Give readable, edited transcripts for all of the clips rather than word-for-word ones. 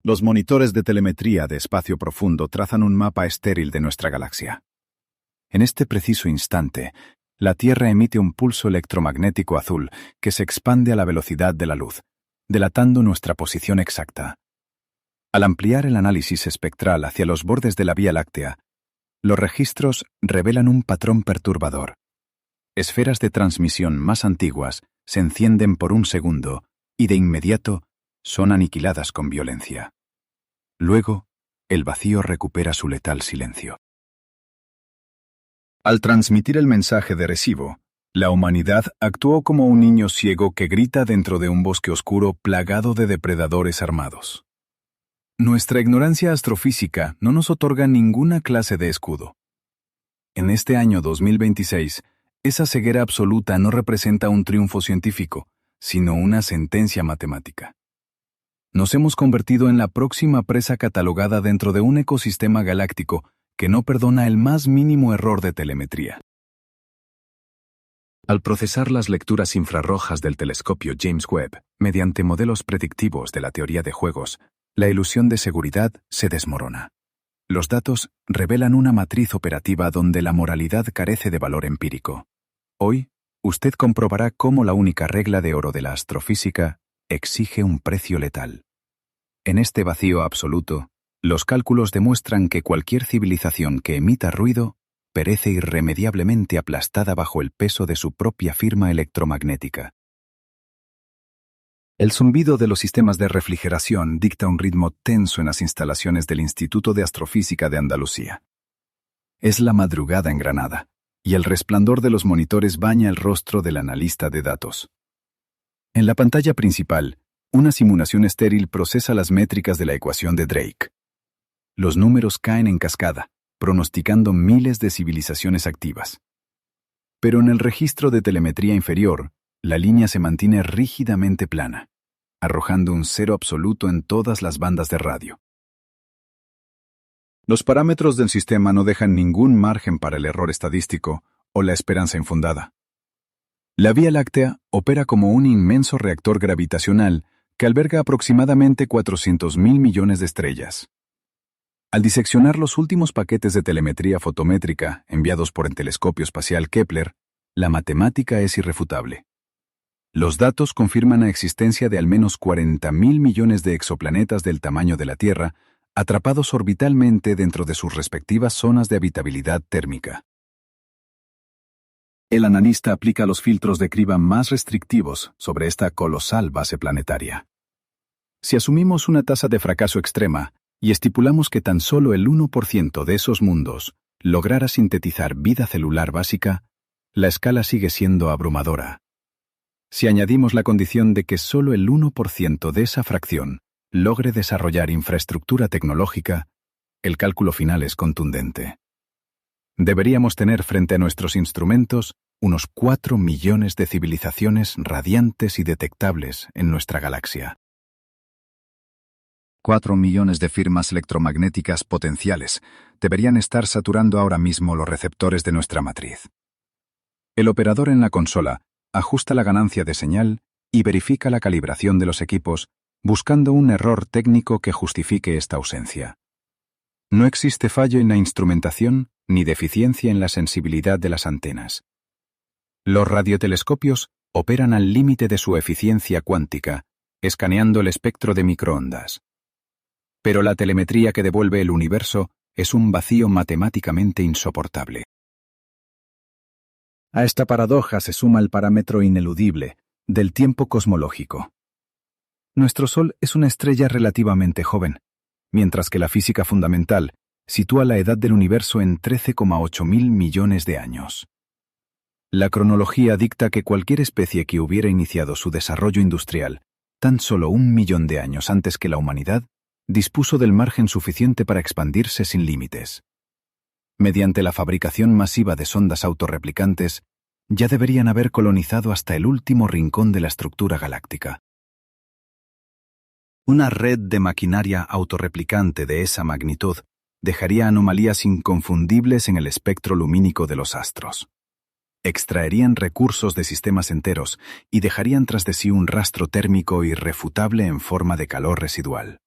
Los monitores de telemetría de espacio profundo trazan un mapa estéril de nuestra galaxia. En este preciso instante, la Tierra emite un pulso electromagnético azul que se expande a la velocidad de la luz, delatando nuestra posición exacta. Al ampliar el análisis espectral hacia los bordes de la Vía Láctea, los registros revelan un patrón perturbador. Esferas de transmisión más antiguas se encienden por un segundo y de inmediato son aniquiladas con violencia. Luego, el vacío recupera su letal silencio. Al transmitir el mensaje de recibo, la humanidad actuó como un niño ciego que grita dentro de un bosque oscuro plagado de depredadores armados. Nuestra ignorancia astrofísica no nos otorga ninguna clase de escudo. En este año 2026, esa ceguera absoluta no representa un triunfo científico, sino una sentencia matemática. Nos hemos convertido en la próxima presa catalogada dentro de un ecosistema galáctico que no perdona el más mínimo error de telemetría. Al procesar las lecturas infrarrojas del telescopio James Webb, mediante modelos predictivos de la teoría de juegos, la ilusión de seguridad se desmorona. Los datos revelan una matriz operativa donde la moralidad carece de valor empírico. Hoy, usted comprobará cómo la única regla de oro de la astrofísica exige un precio letal. En este vacío absoluto, los cálculos demuestran que cualquier civilización que emita ruido perece irremediablemente aplastada bajo el peso de su propia firma electromagnética. El zumbido de los sistemas de refrigeración dicta un ritmo tenso en las instalaciones del Instituto de Astrofísica de Andalucía. Es la madrugada en Granada, y el resplandor de los monitores baña el rostro del analista de datos. En la pantalla principal, una simulación estéril procesa las métricas de la ecuación de Drake. Los números caen en cascada, pronosticando miles de civilizaciones activas. Pero en el registro de telemetría inferior, la línea se mantiene rígidamente plana, arrojando un cero absoluto en todas las bandas de radio. Los parámetros del sistema no dejan ningún margen para el error estadístico o la esperanza infundada. La Vía Láctea opera como un inmenso reactor gravitacional que alberga aproximadamente 400.000 millones de estrellas. Al diseccionar los últimos paquetes de telemetría fotométrica enviados por el telescopio espacial Kepler, la matemática es irrefutable. Los datos confirman la existencia de al menos 40.000 millones de exoplanetas del tamaño de la Tierra, atrapados orbitalmente dentro de sus respectivas zonas de habitabilidad térmica. El analista aplica los filtros de criba más restrictivos sobre esta colosal base planetaria. Si asumimos una tasa de fracaso extrema y estipulamos que tan solo el 1% de esos mundos lograra sintetizar vida celular básica, la escala sigue siendo abrumadora. Si añadimos la condición de que solo el 1% de esa fracción logre desarrollar infraestructura tecnológica, el cálculo final es contundente. Deberíamos tener frente a nuestros instrumentos unos 4 millones de civilizaciones radiantes y detectables en nuestra galaxia. 4 millones de firmas electromagnéticas potenciales deberían estar saturando ahora mismo los receptores de nuestra matriz. El operador en la consola ajusta la ganancia de señal y verifica la calibración de los equipos, buscando un error técnico que justifique esta ausencia. No existe fallo en la instrumentación ni deficiencia en la sensibilidad de las antenas. Los radiotelescopios operan al límite de su eficiencia cuántica, escaneando el espectro de microondas. Pero la telemetría que devuelve el universo es un vacío matemáticamente insoportable. A esta paradoja se suma el parámetro ineludible del tiempo cosmológico. Nuestro Sol es una estrella relativamente joven, mientras que la física fundamental sitúa la edad del universo en 13,8 mil millones de años. La cronología dicta que cualquier especie que hubiera iniciado su desarrollo industrial tan solo 1 millón de años antes que la humanidad dispuso del margen suficiente para expandirse sin límites. Mediante la fabricación masiva de sondas autorreplicantes, ya deberían haber colonizado hasta el último rincón de la estructura galáctica. Una red de maquinaria autorreplicante de esa magnitud dejaría anomalías inconfundibles en el espectro lumínico de los astros. Extraerían recursos de sistemas enteros y dejarían tras de sí un rastro térmico irrefutable en forma de calor residual.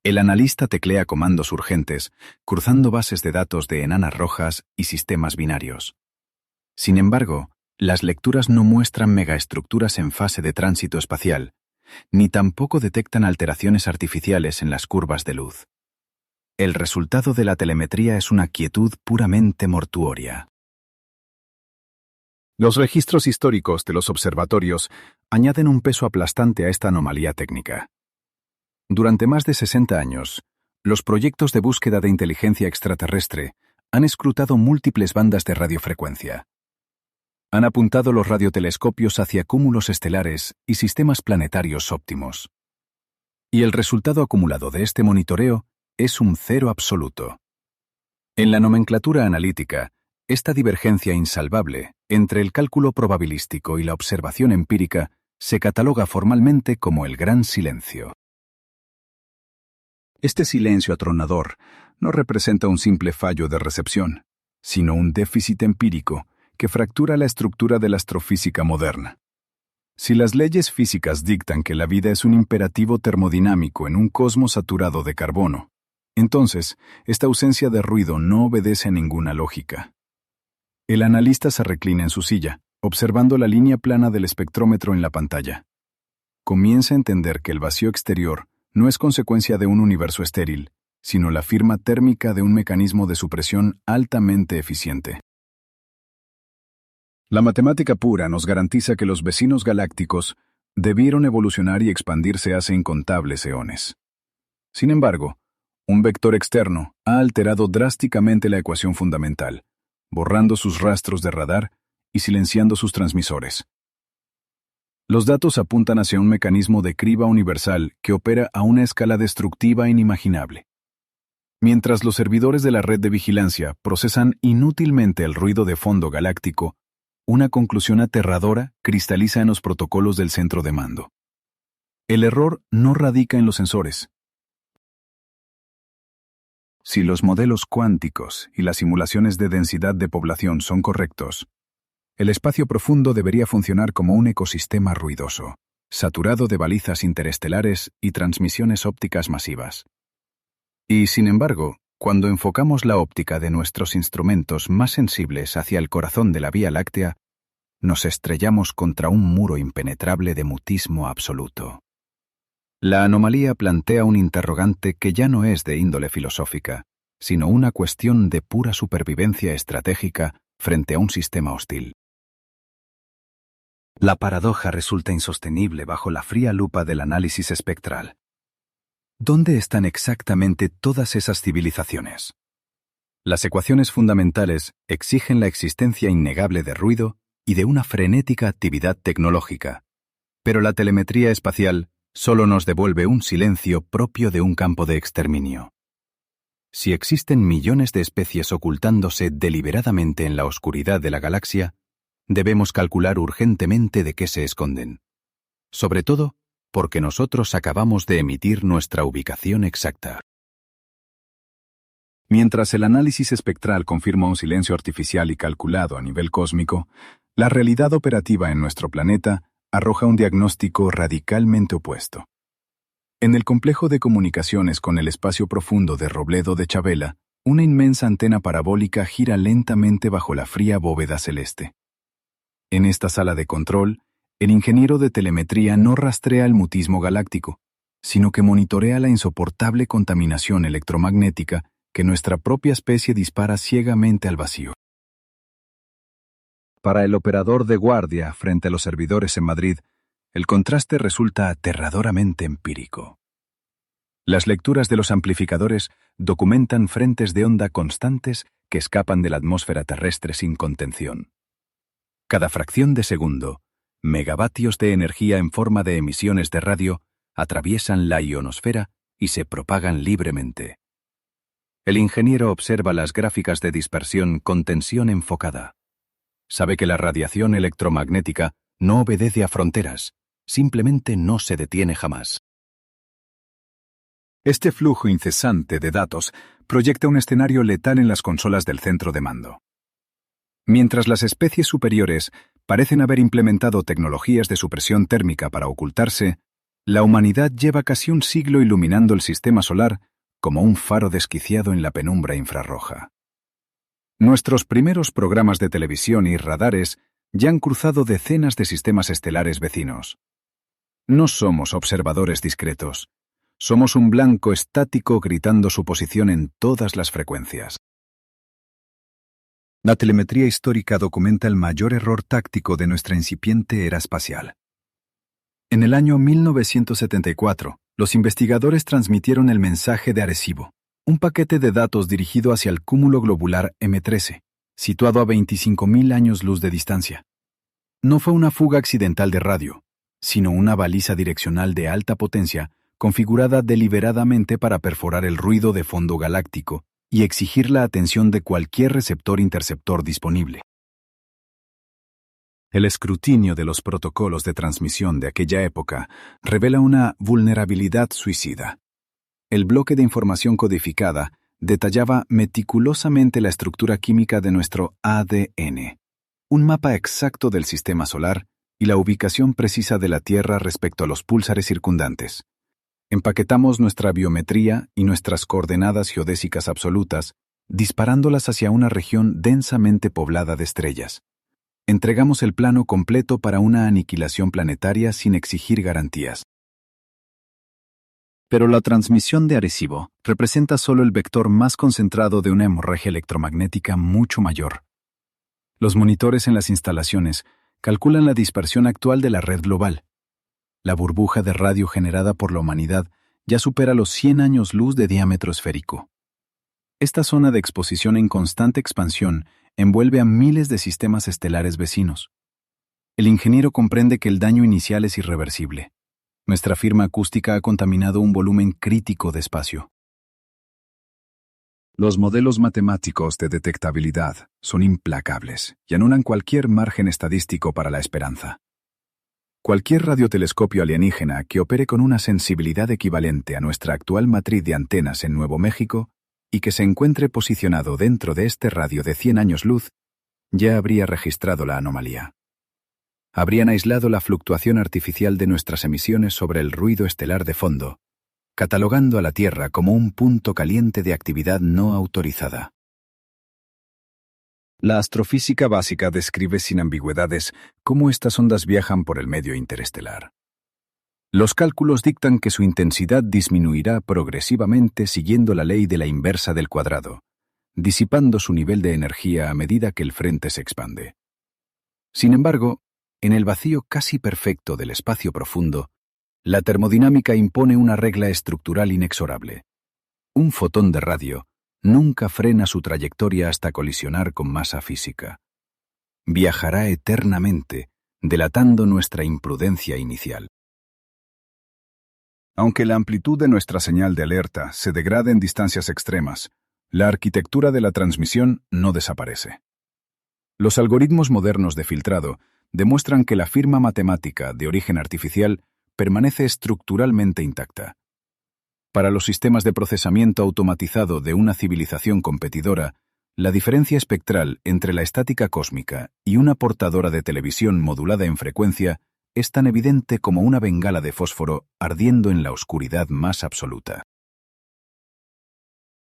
El analista teclea comandos urgentes, cruzando bases de datos de enanas rojas y sistemas binarios. Sin embargo, las lecturas no muestran megaestructuras en fase de tránsito espacial, ni tampoco detectan alteraciones artificiales en las curvas de luz. El resultado de la telemetría es una quietud puramente mortuoria. Los registros históricos de los observatorios añaden un peso aplastante a esta anomalía técnica. Durante más de 60 años, los proyectos de búsqueda de inteligencia extraterrestre han escrutado múltiples bandas de radiofrecuencia. Han apuntado los radiotelescopios hacia cúmulos estelares y sistemas planetarios óptimos. Y el resultado acumulado de este monitoreo es un cero absoluto. En la nomenclatura analítica, esta divergencia insalvable entre el cálculo probabilístico y la observación empírica se cataloga formalmente como el gran silencio. Este silencio atronador no representa un simple fallo de recepción, sino un déficit empírico que fractura la estructura de la astrofísica moderna. Si las leyes físicas dictan que la vida es un imperativo termodinámico en un cosmos saturado de carbono, entonces esta ausencia de ruido no obedece a ninguna lógica. El analista se reclina en su silla, observando la línea plana del espectrómetro en la pantalla. Comienza a entender que el vacío exterior no es consecuencia de un universo estéril, sino la firma térmica de un mecanismo de supresión altamente eficiente. La matemática pura nos garantiza que los vecinos galácticos debieron evolucionar y expandirse hace incontables eones. Sin embargo, un vector externo ha alterado drásticamente la ecuación fundamental, borrando sus rastros de radar y silenciando sus transmisores. Los datos apuntan hacia un mecanismo de criba universal que opera a una escala destructiva inimaginable. Mientras los servidores de la red de vigilancia procesan inútilmente el ruido de fondo galáctico, una conclusión aterradora cristaliza en los protocolos del centro de mando. El error no radica en los sensores. Si los modelos cuánticos y las simulaciones de densidad de población son correctos, el espacio profundo debería funcionar como un ecosistema ruidoso, saturado de balizas interestelares y transmisiones ópticas masivas. Y, sin embargo, cuando enfocamos la óptica de nuestros instrumentos más sensibles hacia el corazón de la Vía Láctea, nos estrellamos contra un muro impenetrable de mutismo absoluto. La anomalía plantea un interrogante que ya no es de índole filosófica, sino una cuestión de pura supervivencia estratégica frente a un sistema hostil. La paradoja resulta insostenible bajo la fría lupa del análisis espectral. ¿Dónde están exactamente todas esas civilizaciones? Las ecuaciones fundamentales exigen la existencia innegable de ruido y de una frenética actividad tecnológica, pero la telemetría espacial solo nos devuelve un silencio propio de un campo de exterminio. Si existen millones de especies ocultándose deliberadamente en la oscuridad de la galaxia, debemos calcular urgentemente de qué se esconden. Sobre todo, porque nosotros acabamos de emitir nuestra ubicación exacta. Mientras el análisis espectral confirma un silencio artificial y calculado a nivel cósmico, la realidad operativa en nuestro planeta arroja un diagnóstico radicalmente opuesto. En el complejo de comunicaciones con el espacio profundo de Robledo de Chabela, una inmensa antena parabólica gira lentamente bajo la fría bóveda celeste. En esta sala de control, el ingeniero de telemetría no rastrea el mutismo galáctico, sino que monitorea la insoportable contaminación electromagnética que nuestra propia especie dispara ciegamente al vacío. Para el operador de guardia frente a los servidores en Madrid, el contraste resulta aterradoramente empírico. Las lecturas de los amplificadores documentan frentes de onda constantes que escapan de la atmósfera terrestre sin contención. Cada fracción de segundo, megavatios de energía en forma de emisiones de radio atraviesan la ionosfera y se propagan libremente. El ingeniero observa las gráficas de dispersión con tensión enfocada. Sabe que la radiación electromagnética no obedece a fronteras, simplemente no se detiene jamás. Este flujo incesante de datos proyecta un escenario letal en las consolas del centro de mando. Mientras las especies superiores parecen haber implementado tecnologías de supresión térmica para ocultarse, La humanidad lleva casi un siglo iluminando el sistema solar como un faro desquiciado en la penumbra infrarroja. Nuestros primeros programas de televisión y radares ya han cruzado decenas de sistemas estelares vecinos. No somos observadores discretos. Somos un blanco estático gritando su posición en todas las frecuencias. La telemetría histórica documenta el mayor error táctico de nuestra incipiente era espacial. En el año 1974, los investigadores transmitieron el mensaje de Arecibo, un paquete de datos dirigido hacia el cúmulo globular M13, situado a 25.000 años luz de distancia. No fue una fuga accidental de radio, sino una baliza direccional de alta potencia configurada deliberadamente para perforar el ruido de fondo galáctico y exigir la atención de cualquier receptor-interceptor disponible. El escrutinio de los protocolos de transmisión de aquella época revela una vulnerabilidad suicida. El bloque de información codificada detallaba meticulosamente la estructura química de nuestro ADN, un mapa exacto del sistema solar y la ubicación precisa de la Tierra respecto a los púlsares circundantes. Empaquetamos nuestra biometría y nuestras coordenadas geodésicas absolutas, disparándolas hacia una región densamente poblada de estrellas. Entregamos el plano completo para una aniquilación planetaria sin exigir garantías. Pero la transmisión de Arecibo representa solo el vector más concentrado de una hemorragia electromagnética mucho mayor. Los monitores en las instalaciones calculan la dispersión actual de la red global. La burbuja de radio generada por la humanidad ya supera los 100 años luz de diámetro esférico. Esta zona de exposición en constante expansión envuelve a miles de sistemas estelares vecinos. El ingeniero comprende que el daño inicial es irreversible. Nuestra firma acústica ha contaminado un volumen crítico de espacio. Los modelos matemáticos de detectabilidad son implacables y anulan cualquier margen estadístico para la esperanza. Cualquier radiotelescopio alienígena que opere con una sensibilidad equivalente a nuestra actual matriz de antenas en Nuevo México y que se encuentre posicionado dentro de este radio de 100 años luz, ya habría registrado la anomalía. Habrían aislado la fluctuación artificial de nuestras emisiones sobre el ruido estelar de fondo, catalogando a la Tierra como un punto caliente de actividad no autorizada. La astrofísica básica describe sin ambigüedades cómo estas ondas viajan por el medio interestelar. Los cálculos dictan que su intensidad disminuirá progresivamente siguiendo la ley de la inversa del cuadrado, disipando su nivel de energía a medida que el frente se expande. Sin embargo, en el vacío casi perfecto del espacio profundo, la termodinámica impone una regla estructural inexorable. Un fotón de radio nunca frena su trayectoria hasta colisionar con masa física. Viajará eternamente, delatando nuestra imprudencia inicial. Aunque la amplitud de nuestra señal de alerta se degrade en distancias extremas, la arquitectura de la transmisión no desaparece. Los algoritmos modernos de filtrado demuestran que la firma matemática de origen artificial permanece estructuralmente intacta. Para los sistemas de procesamiento automatizado de una civilización competidora, la diferencia espectral entre la estática cósmica y una portadora de televisión modulada en frecuencia es tan evidente como una bengala de fósforo ardiendo en la oscuridad más absoluta.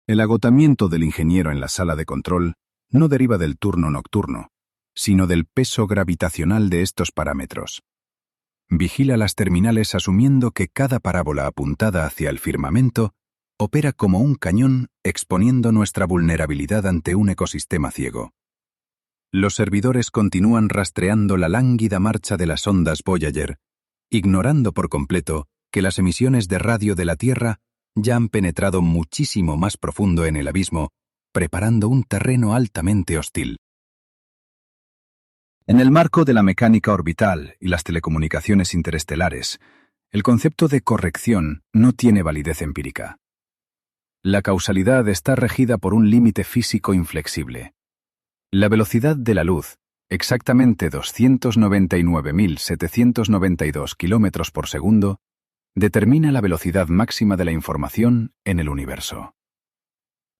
El agotamiento del ingeniero en la sala de control no deriva del turno nocturno, sino del peso gravitacional de estos parámetros. Vigila las terminales asumiendo que cada parábola apuntada hacia el firmamento opera como un cañón exponiendo nuestra vulnerabilidad ante un ecosistema ciego. Los servidores continúan rastreando la lánguida marcha de las ondas Voyager, ignorando por completo que las emisiones de radio de la Tierra ya han penetrado muchísimo más profundo en el abismo, preparando un terreno altamente hostil. En el marco de la mecánica orbital y las telecomunicaciones interestelares, el concepto de corrección no tiene validez empírica. La causalidad está regida por un límite físico inflexible. La velocidad de la luz, exactamente 299.792 km por segundo, determina la velocidad máxima de la información en el universo.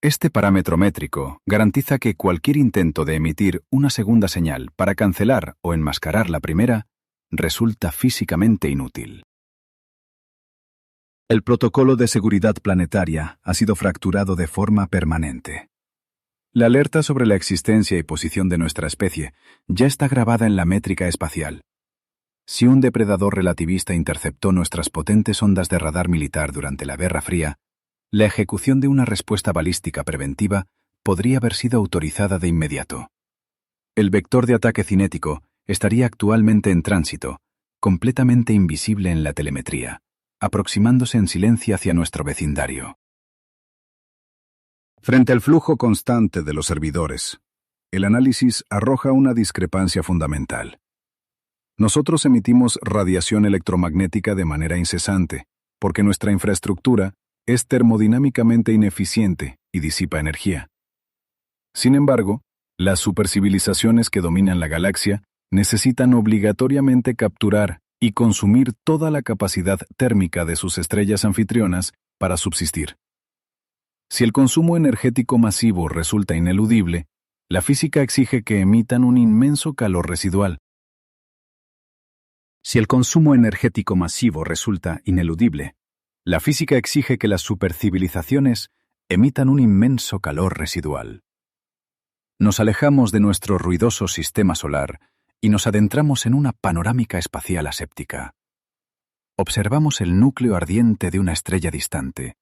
Este parámetro métrico garantiza que cualquier intento de emitir una segunda señal para cancelar o enmascarar la primera resulta físicamente inútil. El protocolo de seguridad planetaria ha sido fracturado de forma permanente. La alerta sobre la existencia y posición de nuestra especie ya está grabada en la métrica espacial. Si un depredador relativista interceptó nuestras potentes ondas de radar militar durante la Guerra Fría, la ejecución de una respuesta balística preventiva podría haber sido autorizada de inmediato. El vector de ataque cinético estaría actualmente en tránsito, completamente invisible en la telemetría, aproximándose en silencio hacia nuestro vecindario. Frente al flujo constante de los servidores, el análisis arroja una discrepancia fundamental. Nosotros emitimos radiación electromagnética de manera incesante, porque nuestra infraestructura es termodinámicamente ineficiente y disipa energía. Sin embargo, las supercivilizaciones que dominan la galaxia necesitan obligatoriamente capturar y consumir toda la capacidad térmica de sus estrellas anfitrionas para subsistir. Si el consumo energético masivo resulta ineludible, la física exige que emitan un inmenso calor residual. Si el consumo energético masivo resulta ineludible, la física exige que las supercivilizaciones emitan un inmenso calor residual. Nos alejamos de nuestro ruidoso sistema solar y nos adentramos en una panorámica espacial aséptica. Observamos el núcleo ardiente de una estrella distante.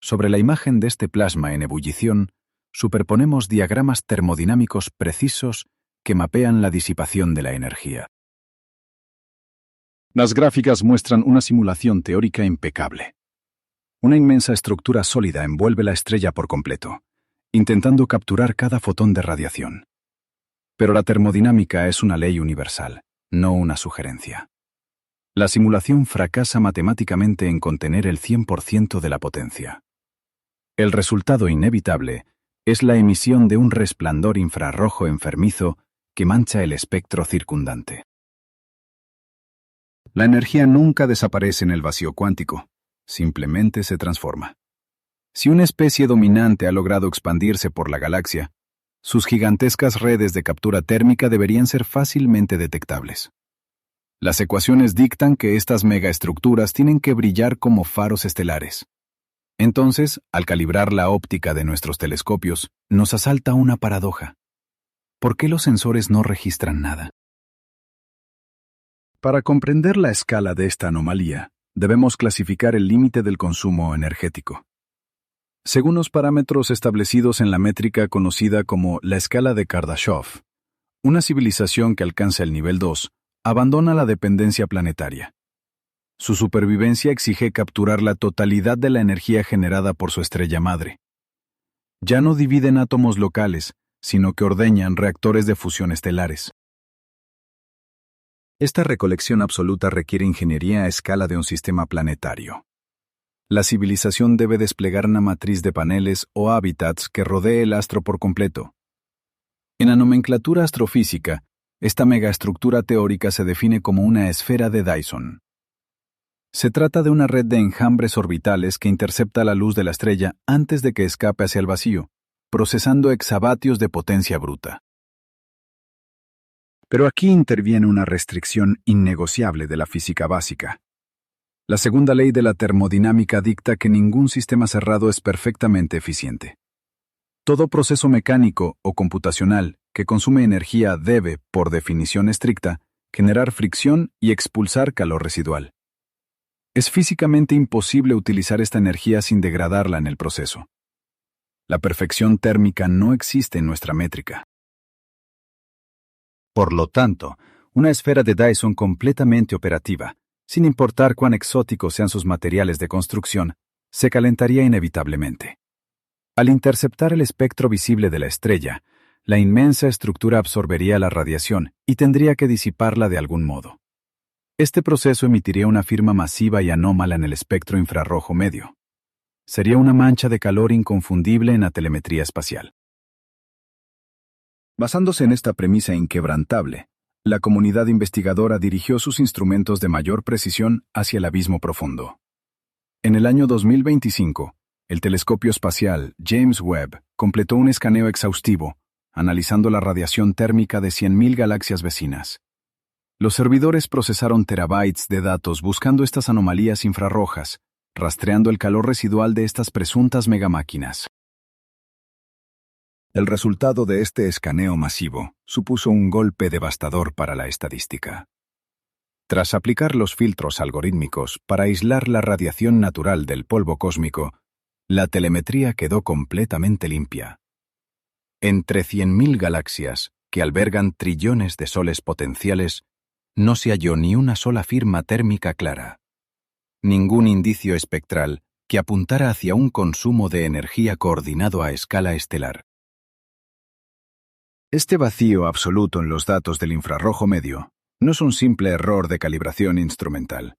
Sobre la imagen de este plasma en ebullición, superponemos diagramas termodinámicos precisos que mapean la disipación de la energía. Las gráficas muestran una simulación teórica impecable. Una inmensa estructura sólida envuelve la estrella por completo, intentando capturar cada fotón de radiación. Pero la termodinámica es una ley universal, no una sugerencia. La simulación fracasa matemáticamente en contener el 100% de la potencia. El resultado inevitable es la emisión de un resplandor infrarrojo enfermizo que mancha el espectro circundante. La energía nunca desaparece en el vacío cuántico, simplemente se transforma. Si una especie dominante ha logrado expandirse por la galaxia, sus gigantescas redes de captura térmica deberían ser fácilmente detectables. Las ecuaciones dictan que estas megaestructuras tienen que brillar como faros estelares. Entonces, al calibrar la óptica de nuestros telescopios, nos asalta una paradoja. ¿Por qué los sensores no registran nada? Para comprender la escala de esta anomalía, debemos clasificar el límite del consumo energético. Según los parámetros establecidos en la métrica conocida como la escala de Kardashev, una civilización que alcanza el nivel 2 abandona la dependencia planetaria. Su supervivencia exige capturar la totalidad de la energía generada por su estrella madre. Ya no dividen átomos locales, sino que ordeñan reactores de fusión estelares. Esta recolección absoluta requiere ingeniería a escala de un sistema planetario. La civilización debe desplegar una matriz de paneles o hábitats que rodee el astro por completo. En la nomenclatura astrofísica, esta megaestructura teórica se define como una esfera de Dyson. Se trata de una red de enjambres orbitales que intercepta la luz de la estrella antes de que escape hacia el vacío, procesando exavatios de potencia bruta. Pero aquí interviene una restricción innegociable de la física básica. La segunda ley de la termodinámica dicta que ningún sistema cerrado es perfectamente eficiente. Todo proceso mecánico o computacional que consume energía debe, por definición estricta, generar fricción y expulsar calor residual. Es físicamente imposible utilizar esta energía sin degradarla en el proceso. La perfección térmica no existe en nuestra métrica. Por lo tanto, una esfera de Dyson completamente operativa, sin importar cuán exóticos sean sus materiales de construcción, se calentaría inevitablemente. Al interceptar el espectro visible de la estrella, la inmensa estructura absorbería la radiación y tendría que disiparla de algún modo. Este proceso emitiría una firma masiva y anómala en el espectro infrarrojo medio. Sería una mancha de calor inconfundible en la telemetría espacial. Basándose en esta premisa inquebrantable, la comunidad investigadora dirigió sus instrumentos de mayor precisión hacia el abismo profundo. En el año 2025, el telescopio espacial James Webb completó un escaneo exhaustivo, analizando la radiación térmica de 100.000 galaxias vecinas. Los servidores procesaron terabytes de datos buscando estas anomalías infrarrojas, rastreando el calor residual de estas presuntas megamáquinas. El resultado de este escaneo masivo supuso un golpe devastador para la estadística. Tras aplicar los filtros algorítmicos para aislar la radiación natural del polvo cósmico, la telemetría quedó completamente limpia. Entre 100.000 galaxias, que albergan trillones de soles potenciales, no se halló ni una sola firma térmica clara. Ningún indicio espectral que apuntara hacia un consumo de energía coordinado a escala estelar. Este vacío absoluto en los datos del infrarrojo medio no es un simple error de calibración instrumental.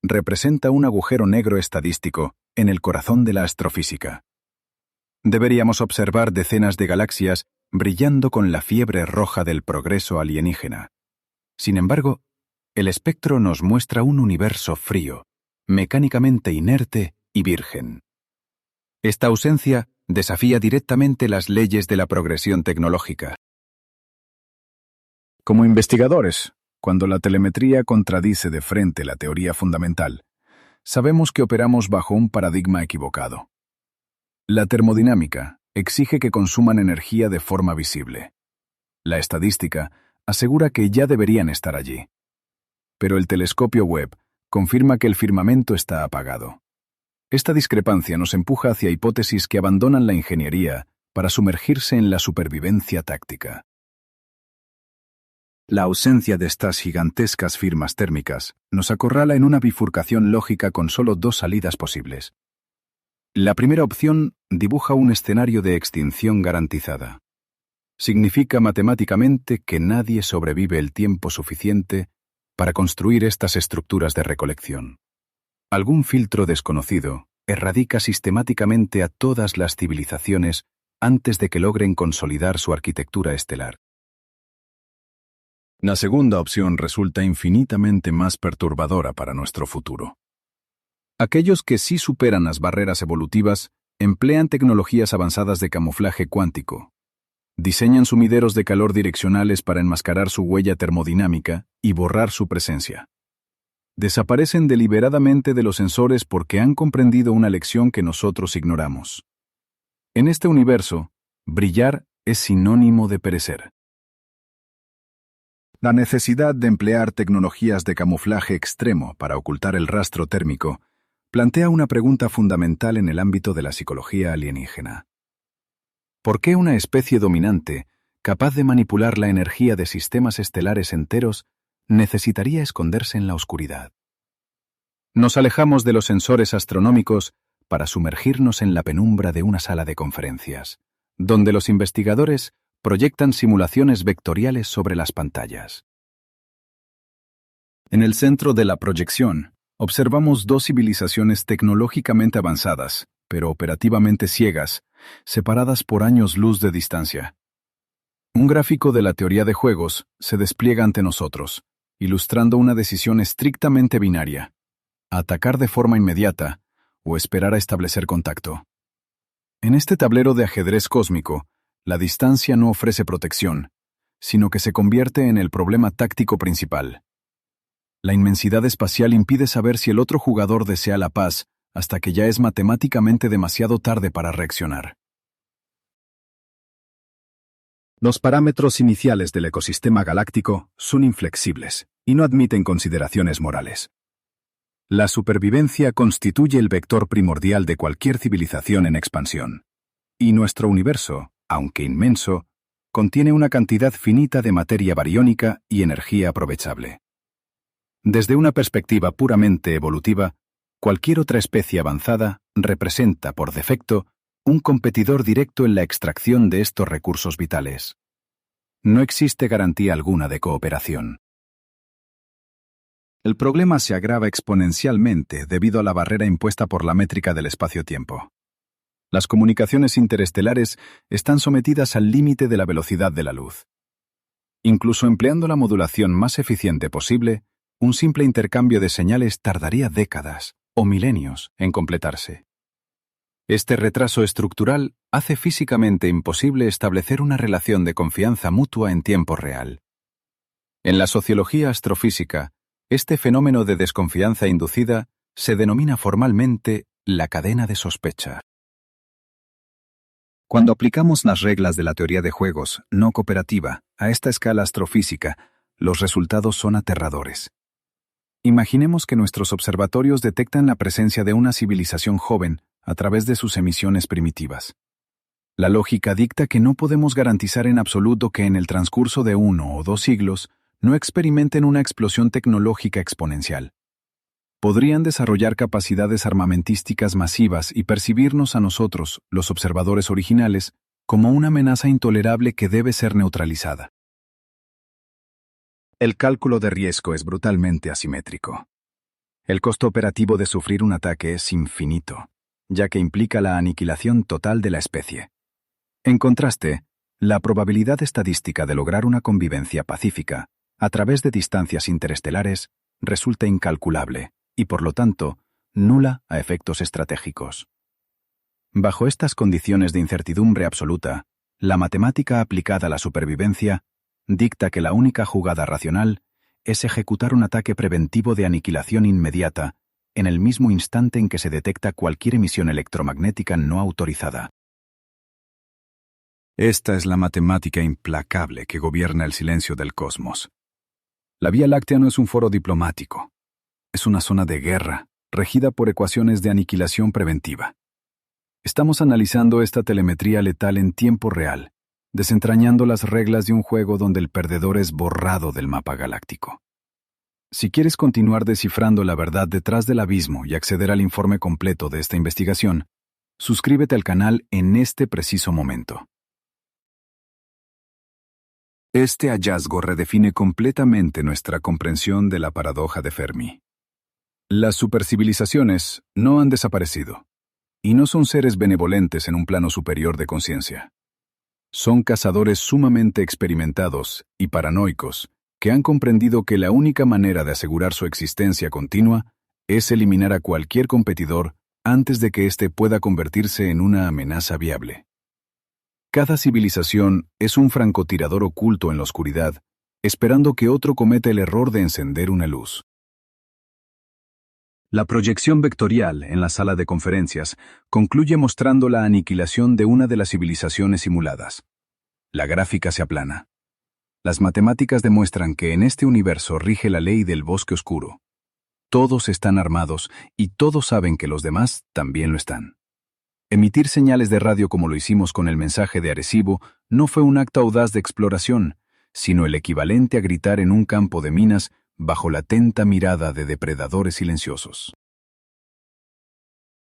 Representa un agujero negro estadístico en el corazón de la astrofísica. Deberíamos observar decenas de galaxias brillando con la fiebre roja del progreso alienígena. Sin embargo, el espectro nos muestra un universo frío, mecánicamente inerte y virgen. Esta ausencia desafía directamente las leyes de la progresión tecnológica. Como investigadores, cuando la telemetría contradice de frente la teoría fundamental, sabemos que operamos bajo un paradigma equivocado. La termodinámica exige que consuman energía de forma visible. La estadística asegura que ya deberían estar allí. Pero el telescopio Webb confirma que el firmamento está apagado. Esta discrepancia nos empuja hacia hipótesis que abandonan la ingeniería para sumergirse en la supervivencia táctica. La ausencia de estas gigantescas firmas térmicas nos acorrala en una bifurcación lógica con solo dos salidas posibles. La primera opción dibuja un escenario de extinción garantizada. Significa matemáticamente que nadie sobrevive el tiempo suficiente para construir estas estructuras de recolección. Algún filtro desconocido erradica sistemáticamente a todas las civilizaciones antes de que logren consolidar su arquitectura estelar. La segunda opción resulta infinitamente más perturbadora para nuestro futuro. Aquellos que sí superan las barreras evolutivas emplean tecnologías avanzadas de camuflaje cuántico. Diseñan sumideros de calor direccionales para enmascarar su huella termodinámica y borrar su presencia. Desaparecen deliberadamente de los sensores porque han comprendido una lección que nosotros ignoramos. En este universo, brillar es sinónimo de perecer. La necesidad de emplear tecnologías de camuflaje extremo para ocultar el rastro térmico plantea una pregunta fundamental en el ámbito de la psicología alienígena. ¿Por qué una especie dominante, capaz de manipular la energía de sistemas estelares enteros, necesitaría esconderse en la oscuridad? Nos alejamos de los sensores astronómicos para sumergirnos en la penumbra de una sala de conferencias, donde los investigadores proyectan simulaciones vectoriales sobre las pantallas. En el centro de la proyección, observamos dos civilizaciones tecnológicamente avanzadas, pero operativamente ciegas, separadas por años luz de distancia. Un gráfico de la teoría de juegos se despliega ante nosotros, ilustrando una decisión estrictamente binaria: atacar de forma inmediata o esperar a establecer contacto. En este tablero de ajedrez cósmico, la distancia no ofrece protección, sino que se convierte en el problema táctico principal. La inmensidad espacial impide saber si el otro jugador desea la paz hasta que ya es matemáticamente demasiado tarde para reaccionar. Los parámetros iniciales del ecosistema galáctico son inflexibles y no admiten consideraciones morales. La supervivencia constituye el vector primordial de cualquier civilización en expansión. Y nuestro universo, aunque inmenso, contiene una cantidad finita de materia bariónica y energía aprovechable. Desde una perspectiva puramente evolutiva, cualquier otra especie avanzada representa, por defecto, un competidor directo en la extracción de estos recursos vitales. No existe garantía alguna de cooperación. El problema se agrava exponencialmente debido a la barrera impuesta por la métrica del espacio-tiempo. Las comunicaciones interestelares están sometidas al límite de la velocidad de la luz. Incluso empleando la modulación más eficiente posible, un simple intercambio de señales tardaría décadas o milenios en completarse. Este retraso estructural hace físicamente imposible establecer una relación de confianza mutua en tiempo real. En la sociología astrofísica, este fenómeno de desconfianza inducida Se denomina formalmente la cadena de sospecha. Cuando aplicamos las reglas de la teoría de juegos no cooperativa a esta escala astrofísica, los resultados son aterradores. Imaginemos que nuestros observatorios detectan la presencia de una civilización joven a través de sus emisiones primitivas. La lógica dicta que no podemos garantizar en absoluto que en el transcurso de 1 o 2 siglos no experimenten una explosión tecnológica exponencial. Podrían desarrollar capacidades armamentísticas masivas y percibirnos a nosotros, los observadores originales, como una amenaza intolerable que debe ser neutralizada. El cálculo de riesgo es brutalmente asimétrico. El costo operativo de sufrir un ataque es infinito, ya que implica la aniquilación total de la especie. En contraste, la probabilidad estadística de lograr una convivencia pacífica a través de distancias interestelares resulta incalculable y, por lo tanto, nula a efectos estratégicos. Bajo estas condiciones de incertidumbre absoluta, la matemática aplicada a la supervivencia dicta que la única jugada racional es ejecutar un ataque preventivo de aniquilación inmediata en el mismo instante en que se detecta cualquier emisión electromagnética no autorizada. Esta es la matemática implacable que gobierna el silencio del cosmos. La Vía Láctea no es un foro diplomático. Es una zona de guerra, regida por ecuaciones de aniquilación preventiva. Estamos analizando esta telemetría letal en tiempo real, desentrañando las reglas de un juego donde el perdedor es borrado del mapa galáctico. Si quieres continuar descifrando la verdad detrás del abismo y acceder al informe completo de esta investigación, suscríbete al canal en este preciso momento. Este hallazgo redefine completamente nuestra comprensión de la paradoja de Fermi. Las supercivilizaciones no han desaparecido, y no son seres benevolentes en un plano superior de conciencia. Son cazadores sumamente experimentados y paranoicos que han comprendido que la única manera de asegurar su existencia continua es eliminar a cualquier competidor antes de que éste pueda convertirse en una amenaza viable. Cada civilización es un francotirador oculto en la oscuridad, esperando que otro cometa el error de encender una luz. La proyección vectorial en la sala de conferencias concluye mostrando la aniquilación de una de las civilizaciones simuladas. La gráfica se aplana. Las matemáticas demuestran que en este universo rige la ley del bosque oscuro. Todos están armados y todos saben que los demás también lo están. Emitir señales de radio como lo hicimos con el mensaje de Arecibo no fue un acto audaz de exploración, sino el equivalente a gritar en un campo de minas bajo la atenta mirada de depredadores silenciosos.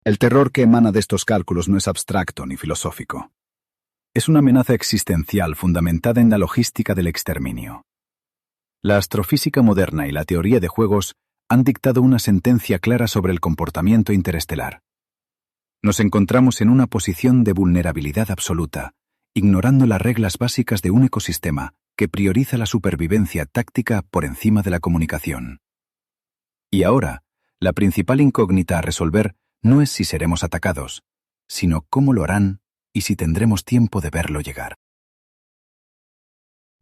El terror que emana de estos cálculos no es abstracto ni filosófico. Es una amenaza existencial fundamentada en la logística del exterminio. La astrofísica moderna y la teoría de juegos han dictado una sentencia clara sobre el comportamiento interestelar. Nos encontramos en una posición de vulnerabilidad absoluta, ignorando las reglas básicas de un ecosistema que prioriza la supervivencia táctica por encima de la comunicación. Y ahora, la principal incógnita a resolver no es si seremos atacados, sino cómo lo harán y si tendremos tiempo de verlo llegar.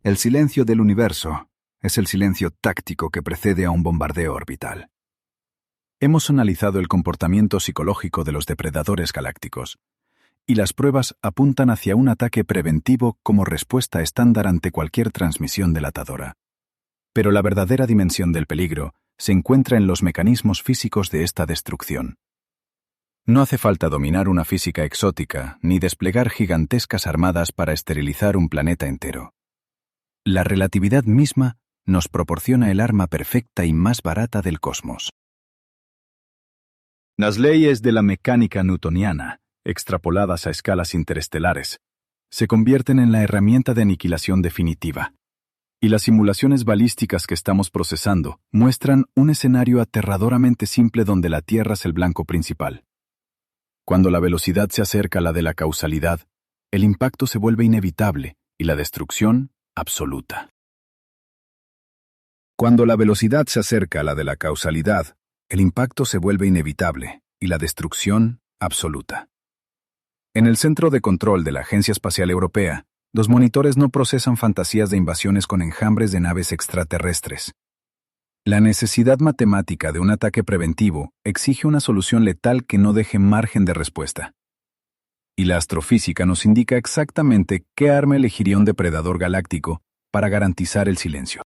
El silencio del universo es el silencio táctico que precede a un bombardeo orbital. Hemos analizado el comportamiento psicológico de los depredadores galácticos, y las pruebas apuntan hacia un ataque preventivo como respuesta estándar ante cualquier transmisión delatadora. Pero la verdadera dimensión del peligro se encuentra en los mecanismos físicos de esta destrucción. No hace falta dominar una física exótica ni desplegar gigantescas armadas para esterilizar un planeta entero. La relatividad misma nos proporciona el arma perfecta y más barata del cosmos. Las leyes de la mecánica newtoniana, extrapoladas a escalas interestelares, se convierten en la herramienta de aniquilación definitiva. Y las simulaciones balísticas que estamos procesando muestran un escenario aterradoramente simple donde la Tierra es el blanco principal. Cuando la velocidad se acerca a la de la causalidad, el impacto se vuelve inevitable y la destrucción absoluta. Cuando la velocidad se acerca a la de la causalidad, el impacto se vuelve inevitable y la destrucción absoluta. En el centro de control de la Agencia Espacial Europea, los monitores no procesan fantasías de invasiones con enjambres de naves extraterrestres. La necesidad matemática de un ataque preventivo exige una solución letal que no deje margen de respuesta. Y la astrofísica nos indica exactamente qué arma elegiría un depredador galáctico para garantizar el silencio.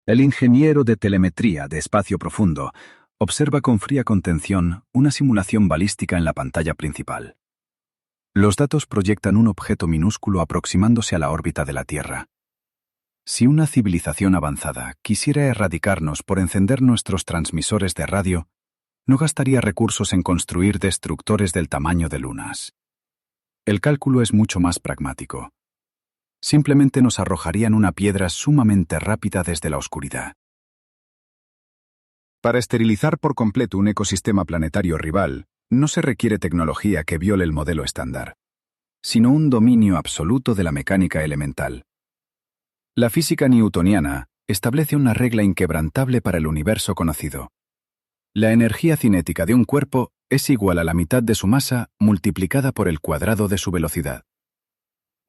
El ingeniero de telemetría de espacio profundo observa con fría contención una simulación balística en la pantalla principal. Los datos proyectan un objeto minúsculo aproximándose a la órbita de la Tierra. Si una civilización avanzada quisiera erradicarnos por encender nuestros transmisores de radio, no gastaría recursos en construir destructores del tamaño de lunas. El cálculo es mucho más pragmático. Simplemente nos arrojarían una piedra sumamente rápida desde la oscuridad. Para esterilizar por completo un ecosistema planetario rival, no se requiere tecnología que viole el modelo estándar, sino un dominio absoluto de la mecánica elemental. La física newtoniana establece una regla inquebrantable para el universo conocido. La energía cinética de un cuerpo es igual a la mitad de su masa multiplicada por el cuadrado de su velocidad.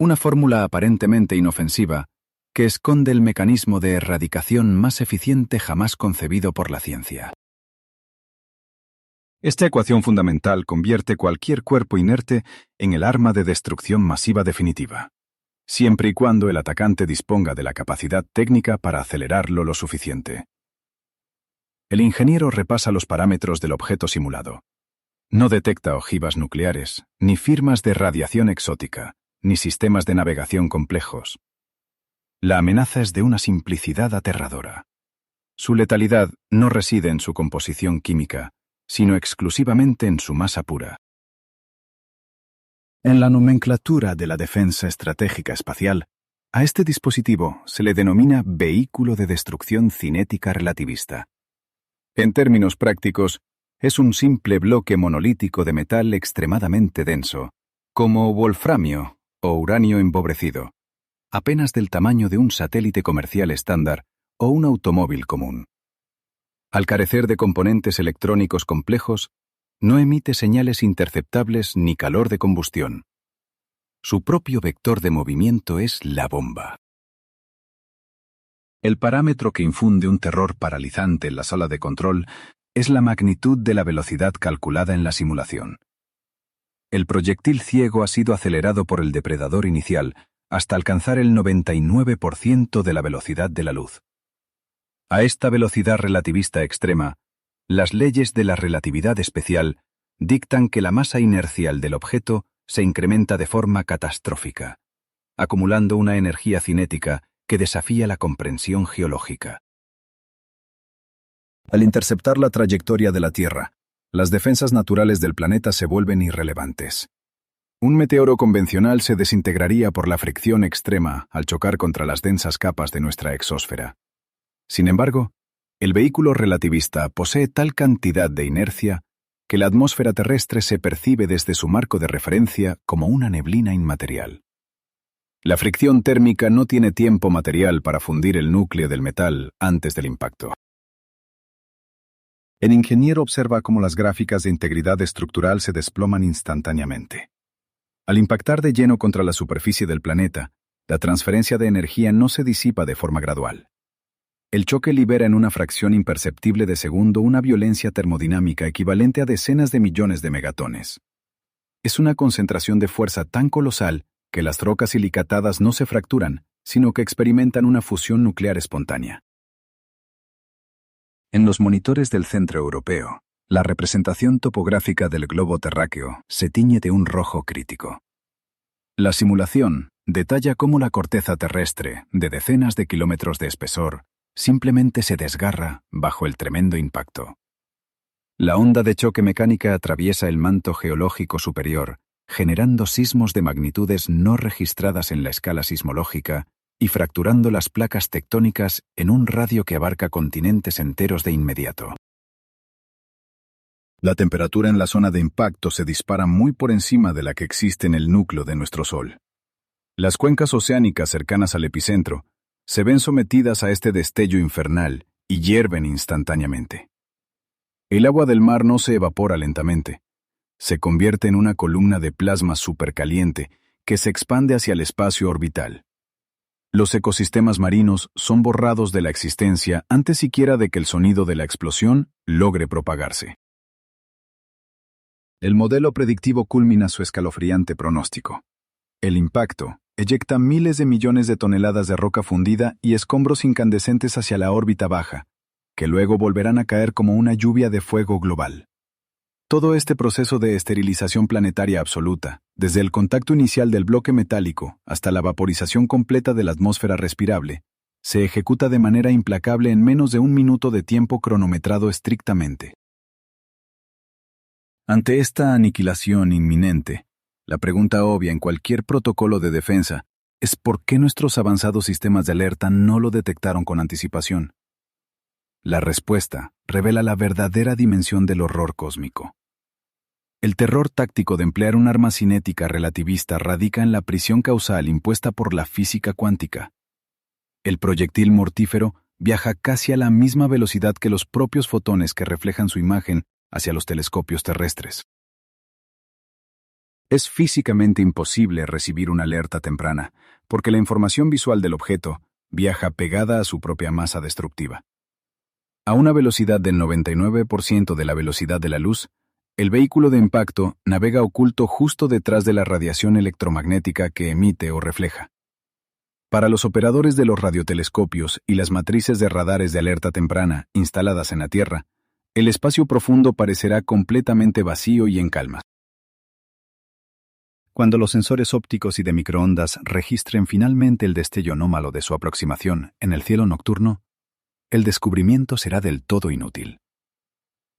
Una fórmula aparentemente inofensiva que esconde el mecanismo de erradicación más eficiente jamás concebido por la ciencia. Esta ecuación fundamental convierte cualquier cuerpo inerte en el arma de destrucción masiva definitiva, siempre y cuando el atacante disponga de la capacidad técnica para acelerarlo lo suficiente. El ingeniero repasa los parámetros del objeto simulado. No detecta ojivas nucleares, ni firmas de radiación exótica, ni sistemas de navegación complejos. La amenaza es de una simplicidad aterradora. Su letalidad no reside en su composición química, sino exclusivamente en su masa pura. En la nomenclatura de la defensa estratégica espacial, a este dispositivo se le denomina vehículo de destrucción cinética relativista. En términos prácticos, es un simple bloque monolítico de metal extremadamente denso, como wolframio o uranio empobrecido, apenas del tamaño de un satélite comercial estándar o un automóvil común. Al carecer de componentes electrónicos complejos, no emite señales interceptables ni calor de combustión. Su propio vector de movimiento es la bomba. El parámetro que infunde un terror paralizante en la sala de control es la magnitud de la velocidad calculada en la simulación. El proyectil ciego ha sido acelerado por el depredador inicial hasta alcanzar el 99% de la velocidad de la luz. A esta velocidad relativista extrema, las leyes de la relatividad especial dictan que la masa inercial del objeto se incrementa de forma catastrófica, acumulando una energía cinética que desafía la comprensión geológica. Al interceptar la trayectoria de la Tierra, las defensas naturales del planeta se vuelven irrelevantes. Un meteoro convencional se desintegraría por la fricción extrema al chocar contra las densas capas de nuestra exósfera. Sin embargo, el vehículo relativista posee tal cantidad de inercia que la atmósfera terrestre se percibe desde su marco de referencia como una neblina inmaterial. La fricción térmica no tiene tiempo material para fundir el núcleo del metal antes del impacto. El ingeniero observa cómo las gráficas de integridad estructural se desploman instantáneamente. Al impactar de lleno contra la superficie del planeta, la transferencia de energía no se disipa de forma gradual. El choque libera en una fracción imperceptible de segundo una violencia termodinámica equivalente a decenas de millones de megatones. Es una concentración de fuerza tan colosal que las rocas silicatadas no se fracturan, sino que experimentan una fusión nuclear espontánea. En los monitores del Centro Europeo, la representación topográfica del globo terráqueo se tiñe de un rojo crítico. La simulación detalla cómo la corteza terrestre, de decenas de kilómetros de espesor, simplemente se desgarra bajo el tremendo impacto. La onda de choque mecánica atraviesa el manto geológico superior, generando sismos de magnitudes no registradas en la escala sismológica y fracturando las placas tectónicas en un radio que abarca continentes enteros de inmediato. La temperatura en la zona de impacto se dispara muy por encima de la que existe en el núcleo de nuestro Sol. Las cuencas oceánicas cercanas al epicentro se ven sometidas a este destello infernal y hierven instantáneamente. El agua del mar no se evapora lentamente. Se convierte en una columna de plasma supercaliente que se expande hacia el espacio orbital. Los ecosistemas marinos son borrados de la existencia antes siquiera de que el sonido de la explosión logre propagarse. El modelo predictivo culmina su escalofriante pronóstico. El impacto eyecta miles de millones de toneladas de roca fundida y escombros incandescentes hacia la órbita baja, que luego volverán a caer como una lluvia de fuego global. Todo este proceso de esterilización planetaria absoluta, desde el contacto inicial del bloque metálico hasta la vaporización completa de la atmósfera respirable, se ejecuta de manera implacable en menos de un minuto de tiempo cronometrado estrictamente. Ante esta aniquilación inminente, la pregunta obvia en cualquier protocolo de defensa es ¿por qué nuestros avanzados sistemas de alerta no lo detectaron con anticipación? La respuesta revela la verdadera dimensión del horror cósmico. El terror táctico de emplear un arma cinética relativista radica en la prisión causal impuesta por la física cuántica. El proyectil mortífero viaja casi a la misma velocidad que los propios fotones que reflejan su imagen hacia los telescopios terrestres. Es físicamente imposible recibir una alerta temprana, porque la información visual del objeto viaja pegada a su propia masa destructiva. A una velocidad del 99% de la velocidad de la luz, el vehículo de impacto navega oculto justo detrás de la radiación electromagnética que emite o refleja. Para los operadores de los radiotelescopios y las matrices de radares de alerta temprana instaladas en la Tierra, el espacio profundo parecerá completamente vacío y en calma. Cuando los sensores ópticos y de microondas registren finalmente el destello anómalo de su aproximación en el cielo nocturno, el descubrimiento será del todo inútil.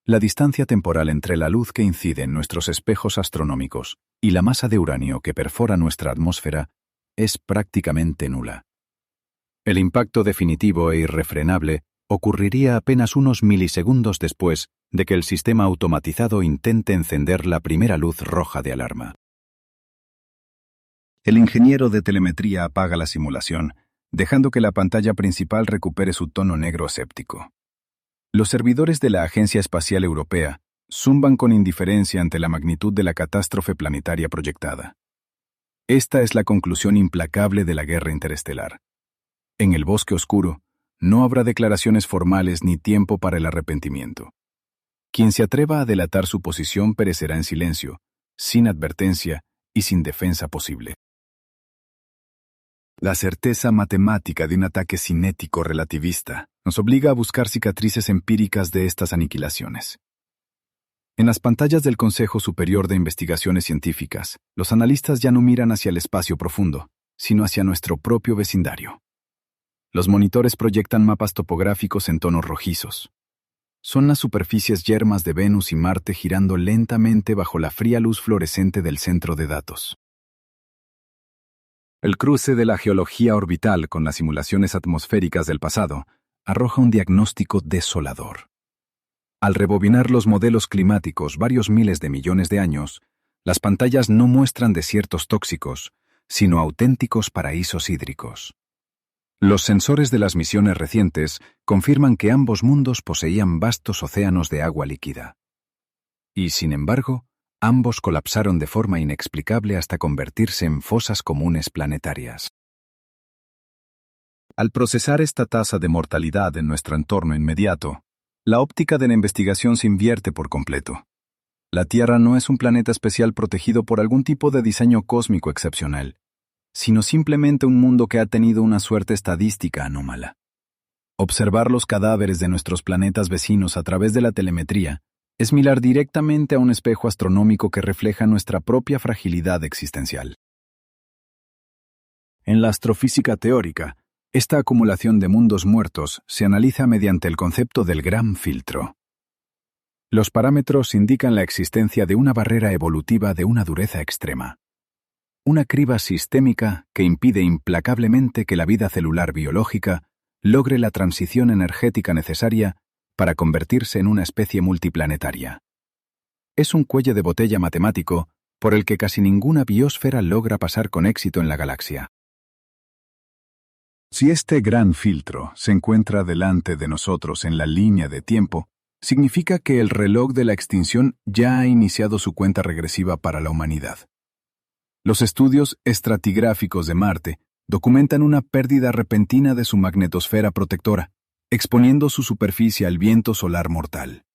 La distancia temporal entre la luz que incide en nuestros espejos astronómicos y la masa de uranio que perfora nuestra atmósfera es prácticamente nula. El impacto definitivo e irrefrenable ocurriría apenas unos milisegundos después de que el sistema automatizado intente encender la primera luz roja de alarma. El ingeniero de telemetría apaga la simulación, dejando que la pantalla principal recupere su tono negro escéptico. Los servidores de la Agencia Espacial Europea zumban con indiferencia ante la magnitud de la catástrofe planetaria proyectada. Esta es la conclusión implacable de la guerra interestelar. En el bosque oscuro, no habrá declaraciones formales ni tiempo para el arrepentimiento. Quien se atreva a delatar su posición perecerá en silencio, sin advertencia y sin defensa posible. La certeza matemática de un ataque cinético relativista nos obliga a buscar cicatrices empíricas de estas aniquilaciones. En las pantallas del Consejo Superior de Investigaciones Científicas, los analistas ya no miran hacia el espacio profundo, sino hacia nuestro propio vecindario. Los monitores proyectan mapas topográficos en tonos rojizos. Son las superficies yermas de Venus y Marte girando lentamente bajo la fría luz fluorescente del centro de datos. El cruce de la geología orbital con las simulaciones atmosféricas del pasado arroja un diagnóstico desolador. Al rebobinar los modelos climáticos varios miles de millones de años, las pantallas no muestran desiertos tóxicos, sino auténticos paraísos hídricos. Los sensores de las misiones recientes confirman que ambos mundos poseían vastos océanos de agua líquida. Y, sin embargo, ambos colapsaron de forma inexplicable hasta convertirse en fosas comunes planetarias. Al procesar esta tasa de mortalidad en nuestro entorno inmediato, la óptica de la investigación se invierte por completo. La Tierra no es un planeta especial protegido por algún tipo de diseño cósmico excepcional, sino simplemente un mundo que ha tenido una suerte estadística anómala. Observar los cadáveres de nuestros planetas vecinos a través de la telemetría es mirar directamente a un espejo astronómico que refleja nuestra propia fragilidad existencial. En la astrofísica teórica, esta acumulación de mundos muertos se analiza mediante el concepto del gran filtro. Los parámetros indican la existencia de una barrera evolutiva de una dureza extrema. Una criba sistémica que impide implacablemente que la vida celular biológica logre la transición energética necesaria para convertirse en una especie multiplanetaria. Es un cuello de botella matemático por el que casi ninguna biosfera logra pasar con éxito en la galaxia. Si este gran filtro se encuentra delante de nosotros en la línea de tiempo, significa que el reloj de la extinción ya ha iniciado su cuenta regresiva para la humanidad. Los estudios estratigráficos de Marte documentan una pérdida repentina de su magnetosfera protectora, exponiendo su superficie al viento solar mortal.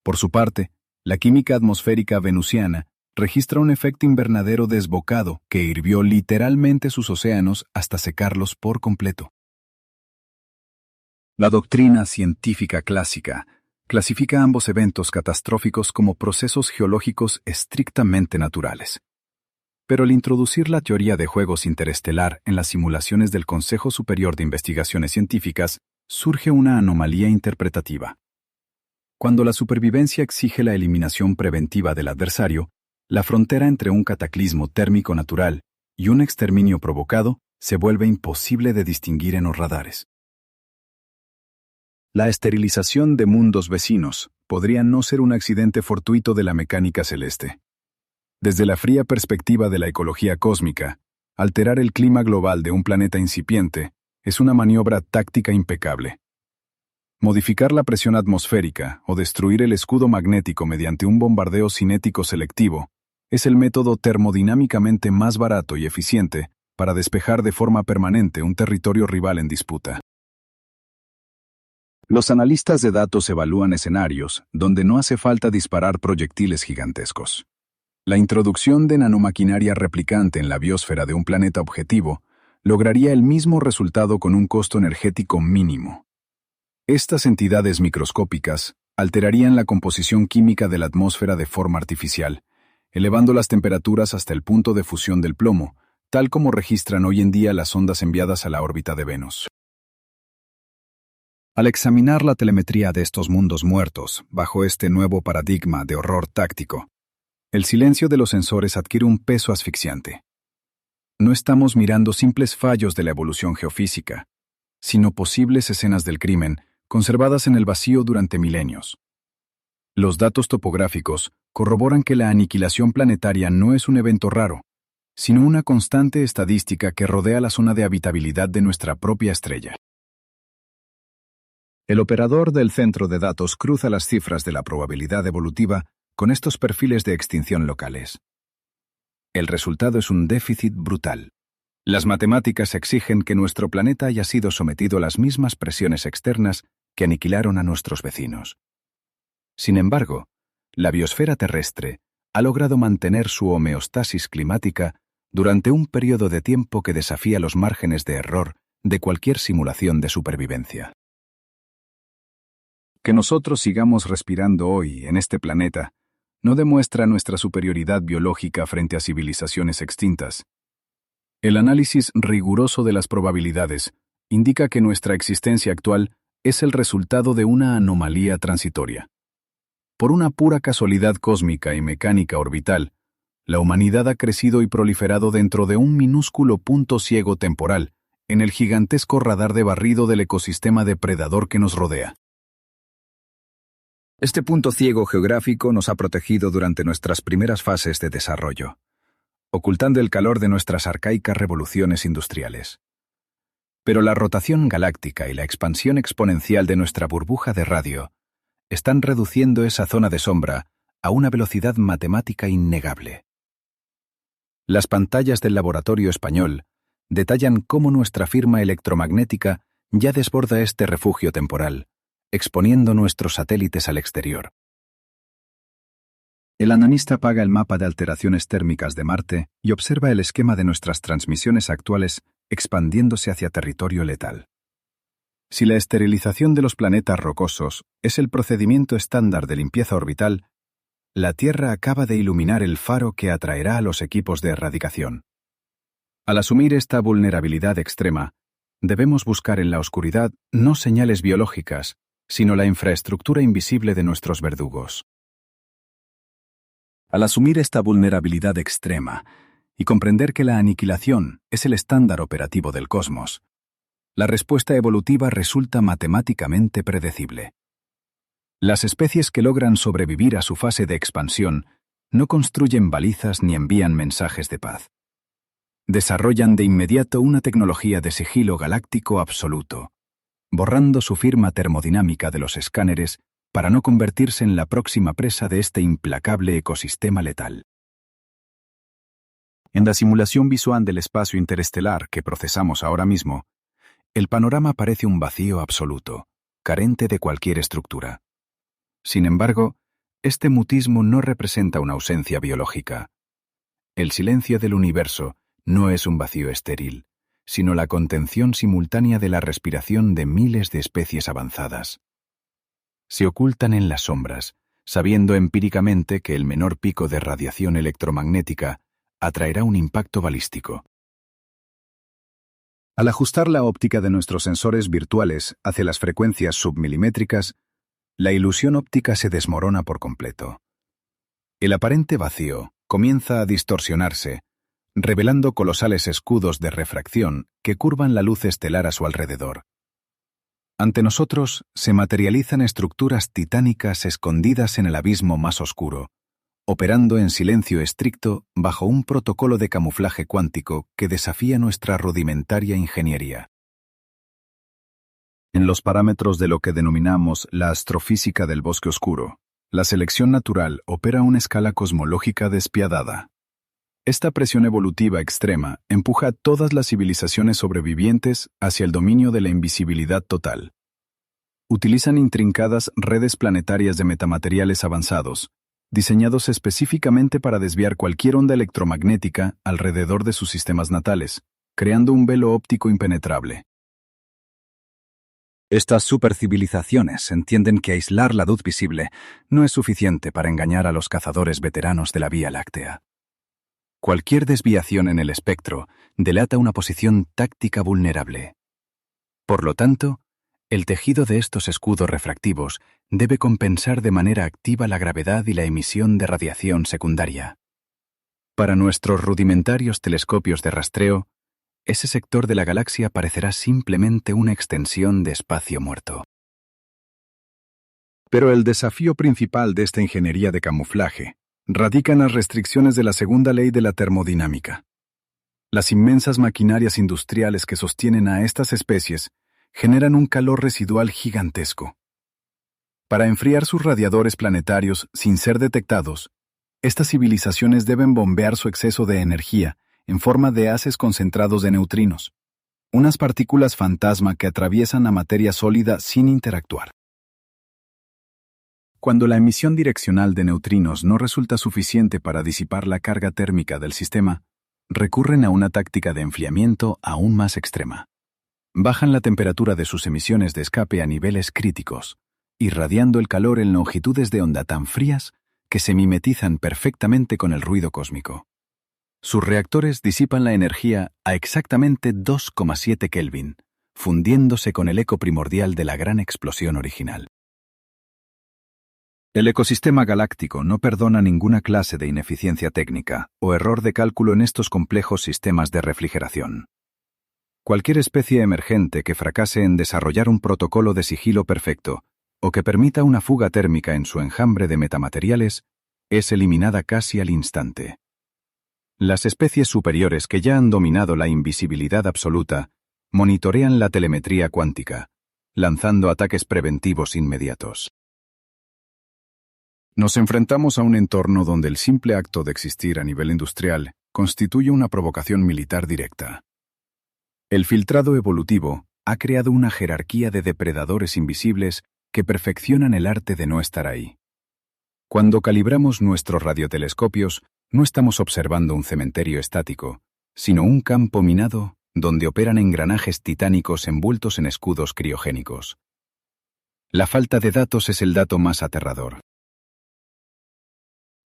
Por su parte, la química atmosférica venusiana registra un efecto invernadero desbocado que hirvió literalmente sus océanos hasta secarlos por completo. La doctrina científica clásica clasifica ambos eventos catastróficos como procesos geológicos estrictamente naturales. Pero al introducir la teoría de juegos interestelar en las simulaciones del Consejo Superior de Investigaciones Científicas, surge una anomalía interpretativa. Cuando la supervivencia exige la eliminación preventiva del adversario, la frontera entre un cataclismo térmico natural y un exterminio provocado se vuelve imposible de distinguir en los radares. La esterilización de mundos vecinos podría no ser un accidente fortuito de la mecánica celeste. Desde la fría perspectiva de la ecología cósmica, alterar el clima global de un planeta incipiente es una maniobra táctica impecable. Modificar la presión atmosférica o destruir el escudo magnético mediante un bombardeo cinético selectivo es el método termodinámicamente más barato y eficiente para despejar de forma permanente un territorio rival en disputa. Los analistas de datos evalúan escenarios donde no hace falta disparar proyectiles gigantescos. La introducción de nanomaquinaria replicante en la biosfera de un planeta objetivo lograría el mismo resultado con un costo energético mínimo. Estas entidades microscópicas alterarían la composición química de la atmósfera de forma artificial, elevando las temperaturas hasta el punto de fusión del plomo, tal como registran hoy en día las ondas enviadas a la órbita de Venus. Al examinar la telemetría de estos mundos muertos bajo este nuevo paradigma de horror táctico, el silencio de los sensores adquiere un peso asfixiante. No estamos mirando simples fallos de la evolución geofísica, sino posibles escenas del crimen conservadas en el vacío durante milenios. Los datos topográficos corroboran que la aniquilación planetaria no es un evento raro, sino una constante estadística que rodea la zona de habitabilidad de nuestra propia estrella. El operador del centro de datos cruza las cifras de la probabilidad evolutiva con estos perfiles de extinción locales. El resultado es un déficit brutal. Las matemáticas exigen que nuestro planeta haya sido sometido a las mismas presiones externas que aniquilaron a nuestros vecinos. Sin embargo, la biosfera terrestre ha logrado mantener su homeostasis climática durante un periodo de tiempo que desafía los márgenes de error de cualquier simulación de supervivencia. Que nosotros sigamos respirando hoy en este planeta no demuestra nuestra superioridad biológica frente a civilizaciones extintas. El análisis riguroso de las probabilidades indica que nuestra existencia actual es el resultado de una anomalía transitoria. Por una pura casualidad cósmica y mecánica orbital, la humanidad ha crecido y proliferado dentro de un minúsculo punto ciego temporal en el gigantesco radar de barrido del ecosistema depredador que nos rodea. Este punto ciego geográfico nos ha protegido durante nuestras primeras fases de desarrollo, ocultando el calor de nuestras arcaicas revoluciones industriales. Pero la rotación galáctica y la expansión exponencial de nuestra burbuja de radio están reduciendo esa zona de sombra a una velocidad matemática innegable. Las pantallas del laboratorio español detallan cómo nuestra firma electromagnética ya desborda este refugio temporal, exponiendo nuestros satélites al exterior. El analista paga el mapa de alteraciones térmicas de Marte y observa el esquema de nuestras transmisiones actuales expandiéndose hacia territorio letal. Si la esterilización de los planetas rocosos es el procedimiento estándar de limpieza orbital, la Tierra acaba de iluminar el faro que atraerá a los equipos de erradicación. Al asumir esta vulnerabilidad extrema, debemos buscar en la oscuridad no señales biológicas, sino la infraestructura invisible de nuestros verdugos. Al asumir esta vulnerabilidad extrema y comprender que la aniquilación es el estándar operativo del cosmos, la respuesta evolutiva resulta matemáticamente predecible. Las especies que logran sobrevivir a su fase de expansión no construyen balizas ni envían mensajes de paz. Desarrollan de inmediato una tecnología de sigilo galáctico absoluto, borrando su firma termodinámica de los escáneres para no convertirse en la próxima presa de este implacable ecosistema letal. En la simulación visual del espacio interestelar que procesamos ahora mismo, el panorama parece un vacío absoluto, carente de cualquier estructura. Sin embargo, este mutismo no representa una ausencia biológica. El silencio del universo no es un vacío estéril, sino la contención simultánea de la respiración de miles de especies avanzadas. Se ocultan en las sombras, sabiendo empíricamente que el menor pico de radiación electromagnética atraerá un impacto balístico. Al ajustar la óptica de nuestros sensores virtuales hacia las frecuencias submilimétricas, la ilusión óptica se desmorona por completo. El aparente vacío comienza a distorsionarse, revelando colosales escudos de refracción que curvan la luz estelar a su alrededor. Ante nosotros se materializan estructuras titánicas escondidas en el abismo más oscuro, operando en silencio estricto bajo un protocolo de camuflaje cuántico que desafía nuestra rudimentaria ingeniería. En los parámetros de lo que denominamos la astrofísica del bosque oscuro, la selección natural opera a una escala cosmológica despiadada. Esta presión evolutiva extrema empuja a todas las civilizaciones sobrevivientes hacia el dominio de la invisibilidad total. Utilizan intrincadas redes planetarias de metamateriales avanzados, diseñados específicamente para desviar cualquier onda electromagnética alrededor de sus sistemas natales, creando un velo óptico impenetrable. Estas supercivilizaciones entienden que aislar la luz visible no es suficiente para engañar a los cazadores veteranos de la Vía Láctea. Cualquier desviación en el espectro delata una posición táctica vulnerable. Por lo tanto, el tejido de estos escudos refractivos debe compensar de manera activa la gravedad y la emisión de radiación secundaria. Para nuestros rudimentarios telescopios de rastreo, ese sector de la galaxia parecerá simplemente una extensión de espacio muerto. Pero el desafío principal de esta ingeniería de camuflaje radica en las restricciones de la segunda ley de la termodinámica. Las inmensas maquinarias industriales que sostienen a estas especies generan un calor residual gigantesco. Para enfriar sus radiadores planetarios sin ser detectados, estas civilizaciones deben bombear su exceso de energía en forma de haces concentrados de neutrinos, unas partículas fantasma que atraviesan la materia sólida sin interactuar. Cuando la emisión direccional de neutrinos no resulta suficiente para disipar la carga térmica del sistema, recurren a una táctica de enfriamiento aún más extrema. Bajan la temperatura de sus emisiones de escape a niveles críticos, irradiando el calor en longitudes de onda tan frías que se mimetizan perfectamente con el ruido cósmico. Sus reactores disipan la energía a exactamente 2,7 Kelvin, fundiéndose con el eco primordial de la gran explosión original. El ecosistema galáctico no perdona ninguna clase de ineficiencia técnica o error de cálculo en estos complejos sistemas de refrigeración. Cualquier especie emergente que fracase en desarrollar un protocolo de sigilo perfecto o que permita una fuga térmica en su enjambre de metamateriales es eliminada casi al instante. Las especies superiores que ya han dominado la invisibilidad absoluta monitorean la telemetría cuántica, lanzando ataques preventivos inmediatos. Nos enfrentamos a un entorno donde el simple acto de existir a nivel industrial constituye una provocación militar directa. El filtrado evolutivo ha creado una jerarquía de depredadores invisibles que perfeccionan el arte de no estar ahí. Cuando calibramos nuestros radiotelescopios, no estamos observando un cementerio estático, sino un campo minado donde operan engranajes titánicos envueltos en escudos criogénicos. La falta de datos es el dato más aterrador.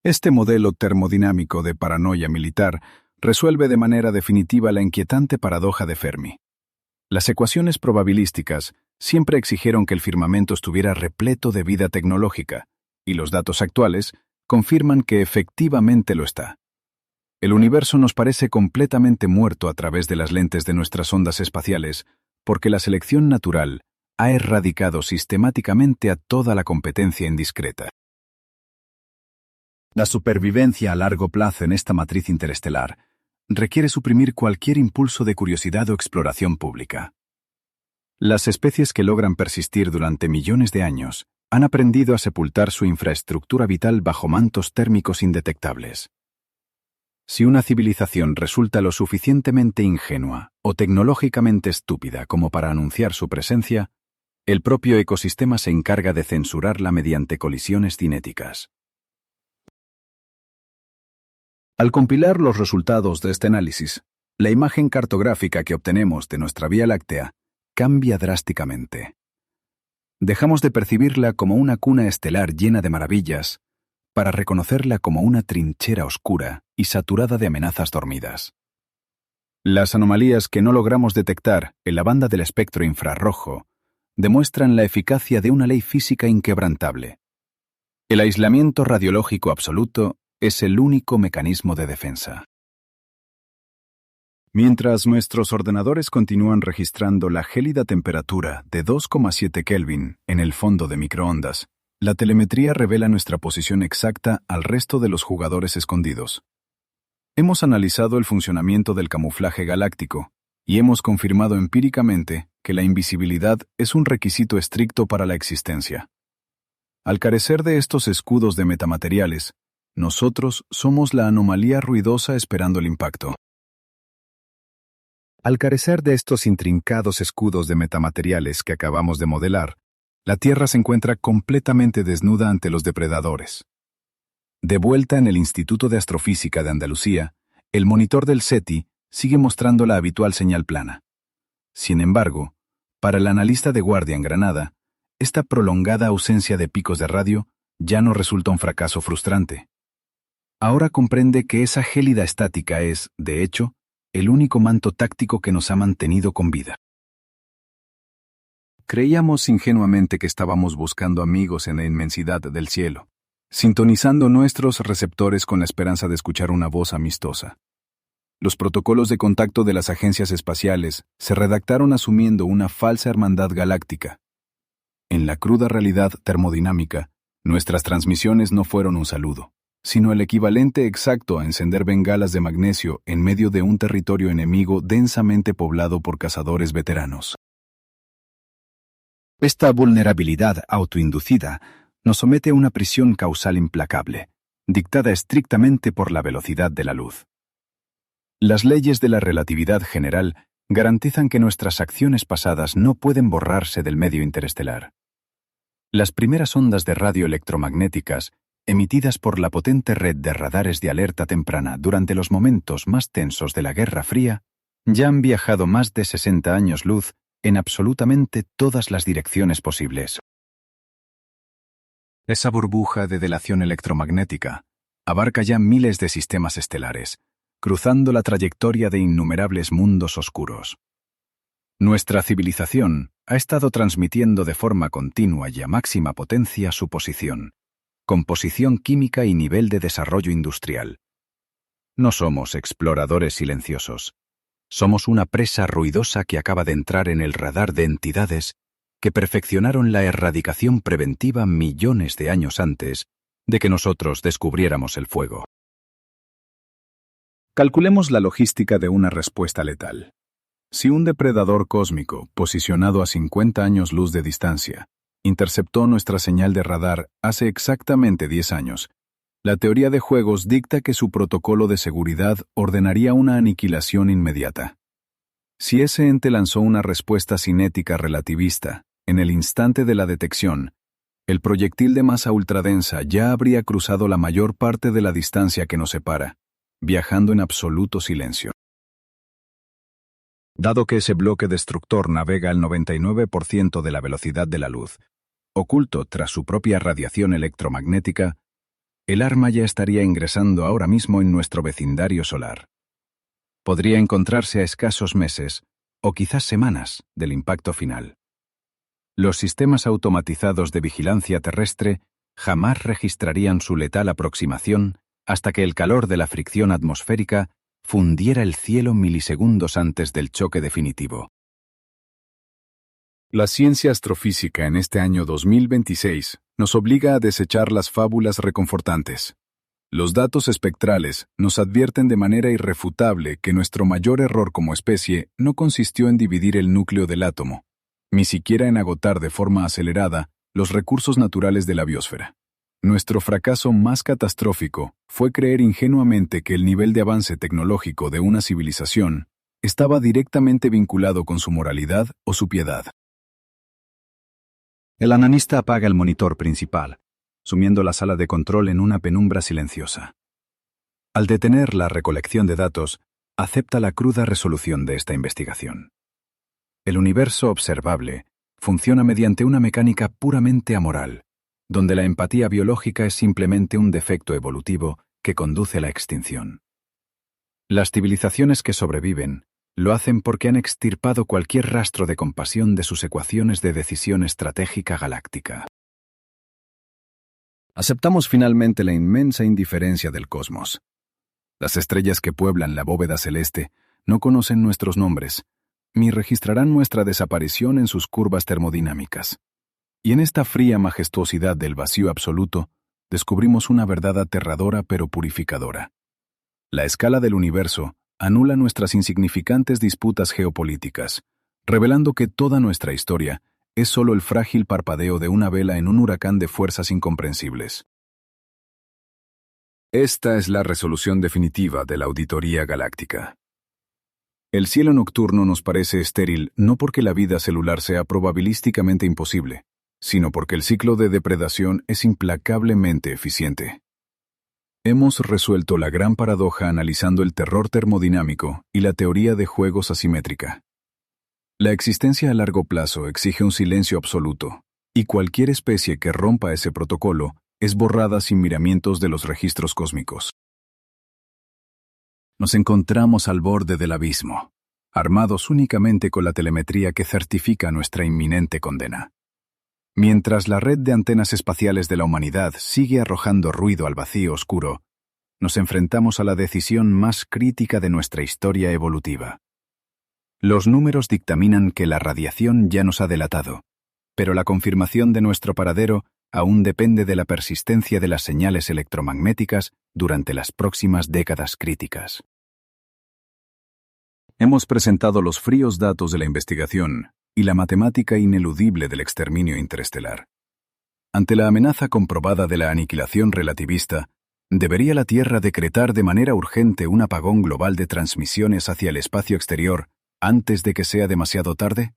Este modelo termodinámico de paranoia militar resuelve de manera definitiva la inquietante paradoja de Fermi. Las ecuaciones probabilísticas siempre exigieron que el firmamento estuviera repleto de vida tecnológica, y los datos actuales confirman que efectivamente lo está. El universo nos parece completamente muerto a través de las lentes de nuestras ondas espaciales, porque la selección natural ha erradicado sistemáticamente a toda la competencia indiscreta. La supervivencia a largo plazo en esta matriz interestelar requiere suprimir cualquier impulso de curiosidad o exploración pública. Las especies que logran persistir durante millones de años han aprendido a sepultar su infraestructura vital bajo mantos térmicos indetectables. Si una civilización resulta lo suficientemente ingenua o tecnológicamente estúpida como para anunciar su presencia, el propio ecosistema se encarga de censurarla mediante colisiones cinéticas. Al compilar los resultados de este análisis, la imagen cartográfica que obtenemos de nuestra Vía Láctea cambia drásticamente. Dejamos de percibirla como una cuna estelar llena de maravillas para reconocerla como una trinchera oscura y saturada de amenazas dormidas. Las anomalías que no logramos detectar en la banda del espectro infrarrojo demuestran la eficacia de una ley física inquebrantable. El aislamiento radiológico absoluto es el único mecanismo de defensa. Mientras nuestros ordenadores continúan registrando la gélida temperatura de 2,7 Kelvin en el fondo de microondas, la telemetría revela nuestra posición exacta al resto de los jugadores escondidos. Hemos analizado el funcionamiento del camuflaje galáctico y hemos confirmado empíricamente que la invisibilidad es un requisito estricto para la existencia. Al carecer de estos escudos de metamateriales, nosotros somos la anomalía ruidosa esperando el impacto. Al carecer de estos intrincados escudos de metamateriales que acabamos de modelar, la Tierra se encuentra completamente desnuda ante los depredadores. De vuelta en el Instituto de Astrofísica de Andalucía, el monitor del SETI sigue mostrando la habitual señal plana. Sin embargo, para el analista de guardia en Granada, esta prolongada ausencia de picos de radio ya no resulta un fracaso frustrante. Ahora comprende que esa gélida estática es, de hecho, el único manto táctico que nos ha mantenido con vida. Creíamos ingenuamente que estábamos buscando amigos en la inmensidad del cielo, sintonizando nuestros receptores con la esperanza de escuchar una voz amistosa. Los protocolos de contacto de las agencias espaciales se redactaron asumiendo una falsa hermandad galáctica. En la cruda realidad termodinámica, nuestras transmisiones no fueron un saludo, sino el equivalente exacto a encender bengalas de magnesio en medio de un territorio enemigo densamente poblado por cazadores veteranos. Esta vulnerabilidad autoinducida nos somete a una prisión causal implacable, dictada estrictamente por la velocidad de la luz. Las leyes de la relatividad general garantizan que nuestras acciones pasadas no pueden borrarse del medio interestelar. Las primeras ondas de radio electromagnéticas, emitidas por la potente red de radares de alerta temprana durante los momentos más tensos de la Guerra Fría, ya han viajado más de 60 años luz en absolutamente todas las direcciones posibles. Esa burbuja de delación electromagnética abarca ya miles de sistemas estelares, cruzando la trayectoria de innumerables mundos oscuros. Nuestra civilización ha estado transmitiendo de forma continua y a máxima potencia su posición, composición química y nivel de desarrollo industrial. No somos exploradores silenciosos. Somos una presa ruidosa que acaba de entrar en el radar de entidades que perfeccionaron la erradicación preventiva millones de años antes de que nosotros descubriéramos el fuego. Calculemos la logística de una respuesta letal. Si un depredador cósmico, posicionado a 50 años luz de distancia, interceptó nuestra señal de radar hace exactamente 10 años, la teoría de juegos dicta que su protocolo de seguridad ordenaría una aniquilación inmediata. Si ese ente lanzó una respuesta cinética relativista en el instante de la detección, el proyectil de masa ultradensa ya habría cruzado la mayor parte de la distancia que nos separa, viajando en absoluto silencio. Dado que ese bloque destructor navega al 99% de la velocidad de la luz, oculto tras su propia radiación electromagnética, el arma ya estaría ingresando ahora mismo en nuestro vecindario solar. Podría encontrarse a escasos meses, o quizás semanas, del impacto final. Los sistemas automatizados de vigilancia terrestre jamás registrarían su letal aproximación hasta que el calor de la fricción atmosférica fundiera el cielo milisegundos antes del choque definitivo. La ciencia astrofísica en este año 2026 nos obliga a desechar las fábulas reconfortantes. Los datos espectrales nos advierten de manera irrefutable que nuestro mayor error como especie no consistió en dividir el núcleo del átomo, ni siquiera en agotar de forma acelerada los recursos naturales de la biosfera. Nuestro fracaso más catastrófico fue creer ingenuamente que el nivel de avance tecnológico de una civilización estaba directamente vinculado con su moralidad o su piedad. El analista apaga el monitor principal, sumiendo la sala de control en una penumbra silenciosa. Al detener la recolección de datos, acepta la cruda resolución de esta investigación. El universo observable funciona mediante una mecánica puramente amoral, donde la empatía biológica es simplemente un defecto evolutivo que conduce a la extinción. Las civilizaciones que sobreviven lo hacen porque han extirpado cualquier rastro de compasión de sus ecuaciones de decisión estratégica galáctica. Aceptamos finalmente la inmensa indiferencia del cosmos. Las estrellas que pueblan la bóveda celeste no conocen nuestros nombres, ni registrarán nuestra desaparición en sus curvas termodinámicas. Y en esta fría majestuosidad del vacío absoluto, descubrimos una verdad aterradora pero purificadora. La escala del universo anula nuestras insignificantes disputas geopolíticas, revelando que toda nuestra historia es solo el frágil parpadeo de una vela en un huracán de fuerzas incomprensibles. Esta es la resolución definitiva de la auditoría galáctica. El cielo nocturno nos parece estéril no porque la vida celular sea probabilísticamente imposible, sino porque el ciclo de depredación es implacablemente eficiente. Hemos resuelto la gran paradoja analizando el terror termodinámico y la teoría de juegos asimétrica. La existencia a largo plazo exige un silencio absoluto, y cualquier especie que rompa ese protocolo es borrada sin miramientos de los registros cósmicos. Nos encontramos al borde del abismo, armados únicamente con la telemetría que certifica nuestra inminente condena. Mientras la red de antenas espaciales de la humanidad sigue arrojando ruido al vacío oscuro, nos enfrentamos a la decisión más crítica de nuestra historia evolutiva. Los números dictaminan que la radiación ya nos ha delatado, pero la confirmación de nuestro paradero aún depende de la persistencia de las señales electromagnéticas durante las próximas décadas críticas. Hemos presentado los fríos datos de la investigación y la matemática ineludible del exterminio interestelar. Ante la amenaza comprobada de la aniquilación relativista, ¿debería la Tierra decretar de manera urgente un apagón global de transmisiones hacia el espacio exterior antes de que sea demasiado tarde?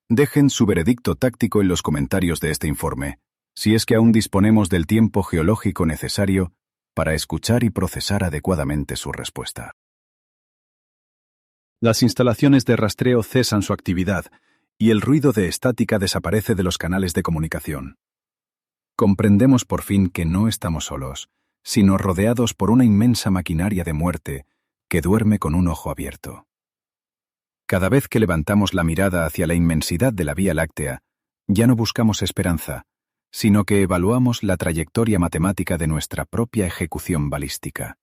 Dejen su veredicto táctico en los comentarios de este informe, si es que aún disponemos del tiempo geológico necesario para escuchar y procesar adecuadamente su respuesta. Las instalaciones de rastreo cesan su actividad y el ruido de estática desaparece de los canales de comunicación. Comprendemos por fin que no estamos solos, sino rodeados por una inmensa maquinaria de muerte que duerme con un ojo abierto. Cada vez que levantamos la mirada hacia la inmensidad de la Vía Láctea, ya no buscamos esperanza, sino que evaluamos la trayectoria matemática de nuestra propia ejecución balística.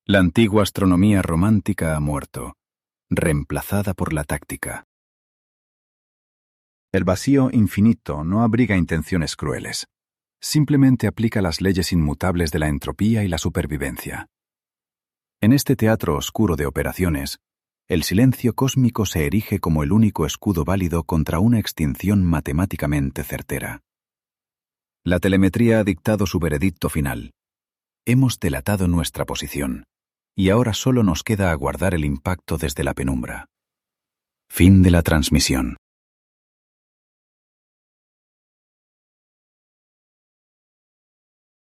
La antigua astronomía romántica ha muerto, reemplazada por la táctica. El vacío infinito no abriga intenciones crueles. Simplemente aplica las leyes inmutables de la entropía y la supervivencia. En este teatro oscuro de operaciones, el silencio cósmico se erige como el único escudo válido contra una extinción matemáticamente certera. La telemetría ha dictado su veredicto final. Hemos delatado nuestra posición, y ahora solo nos queda aguardar el impacto desde la penumbra. Fin de la transmisión.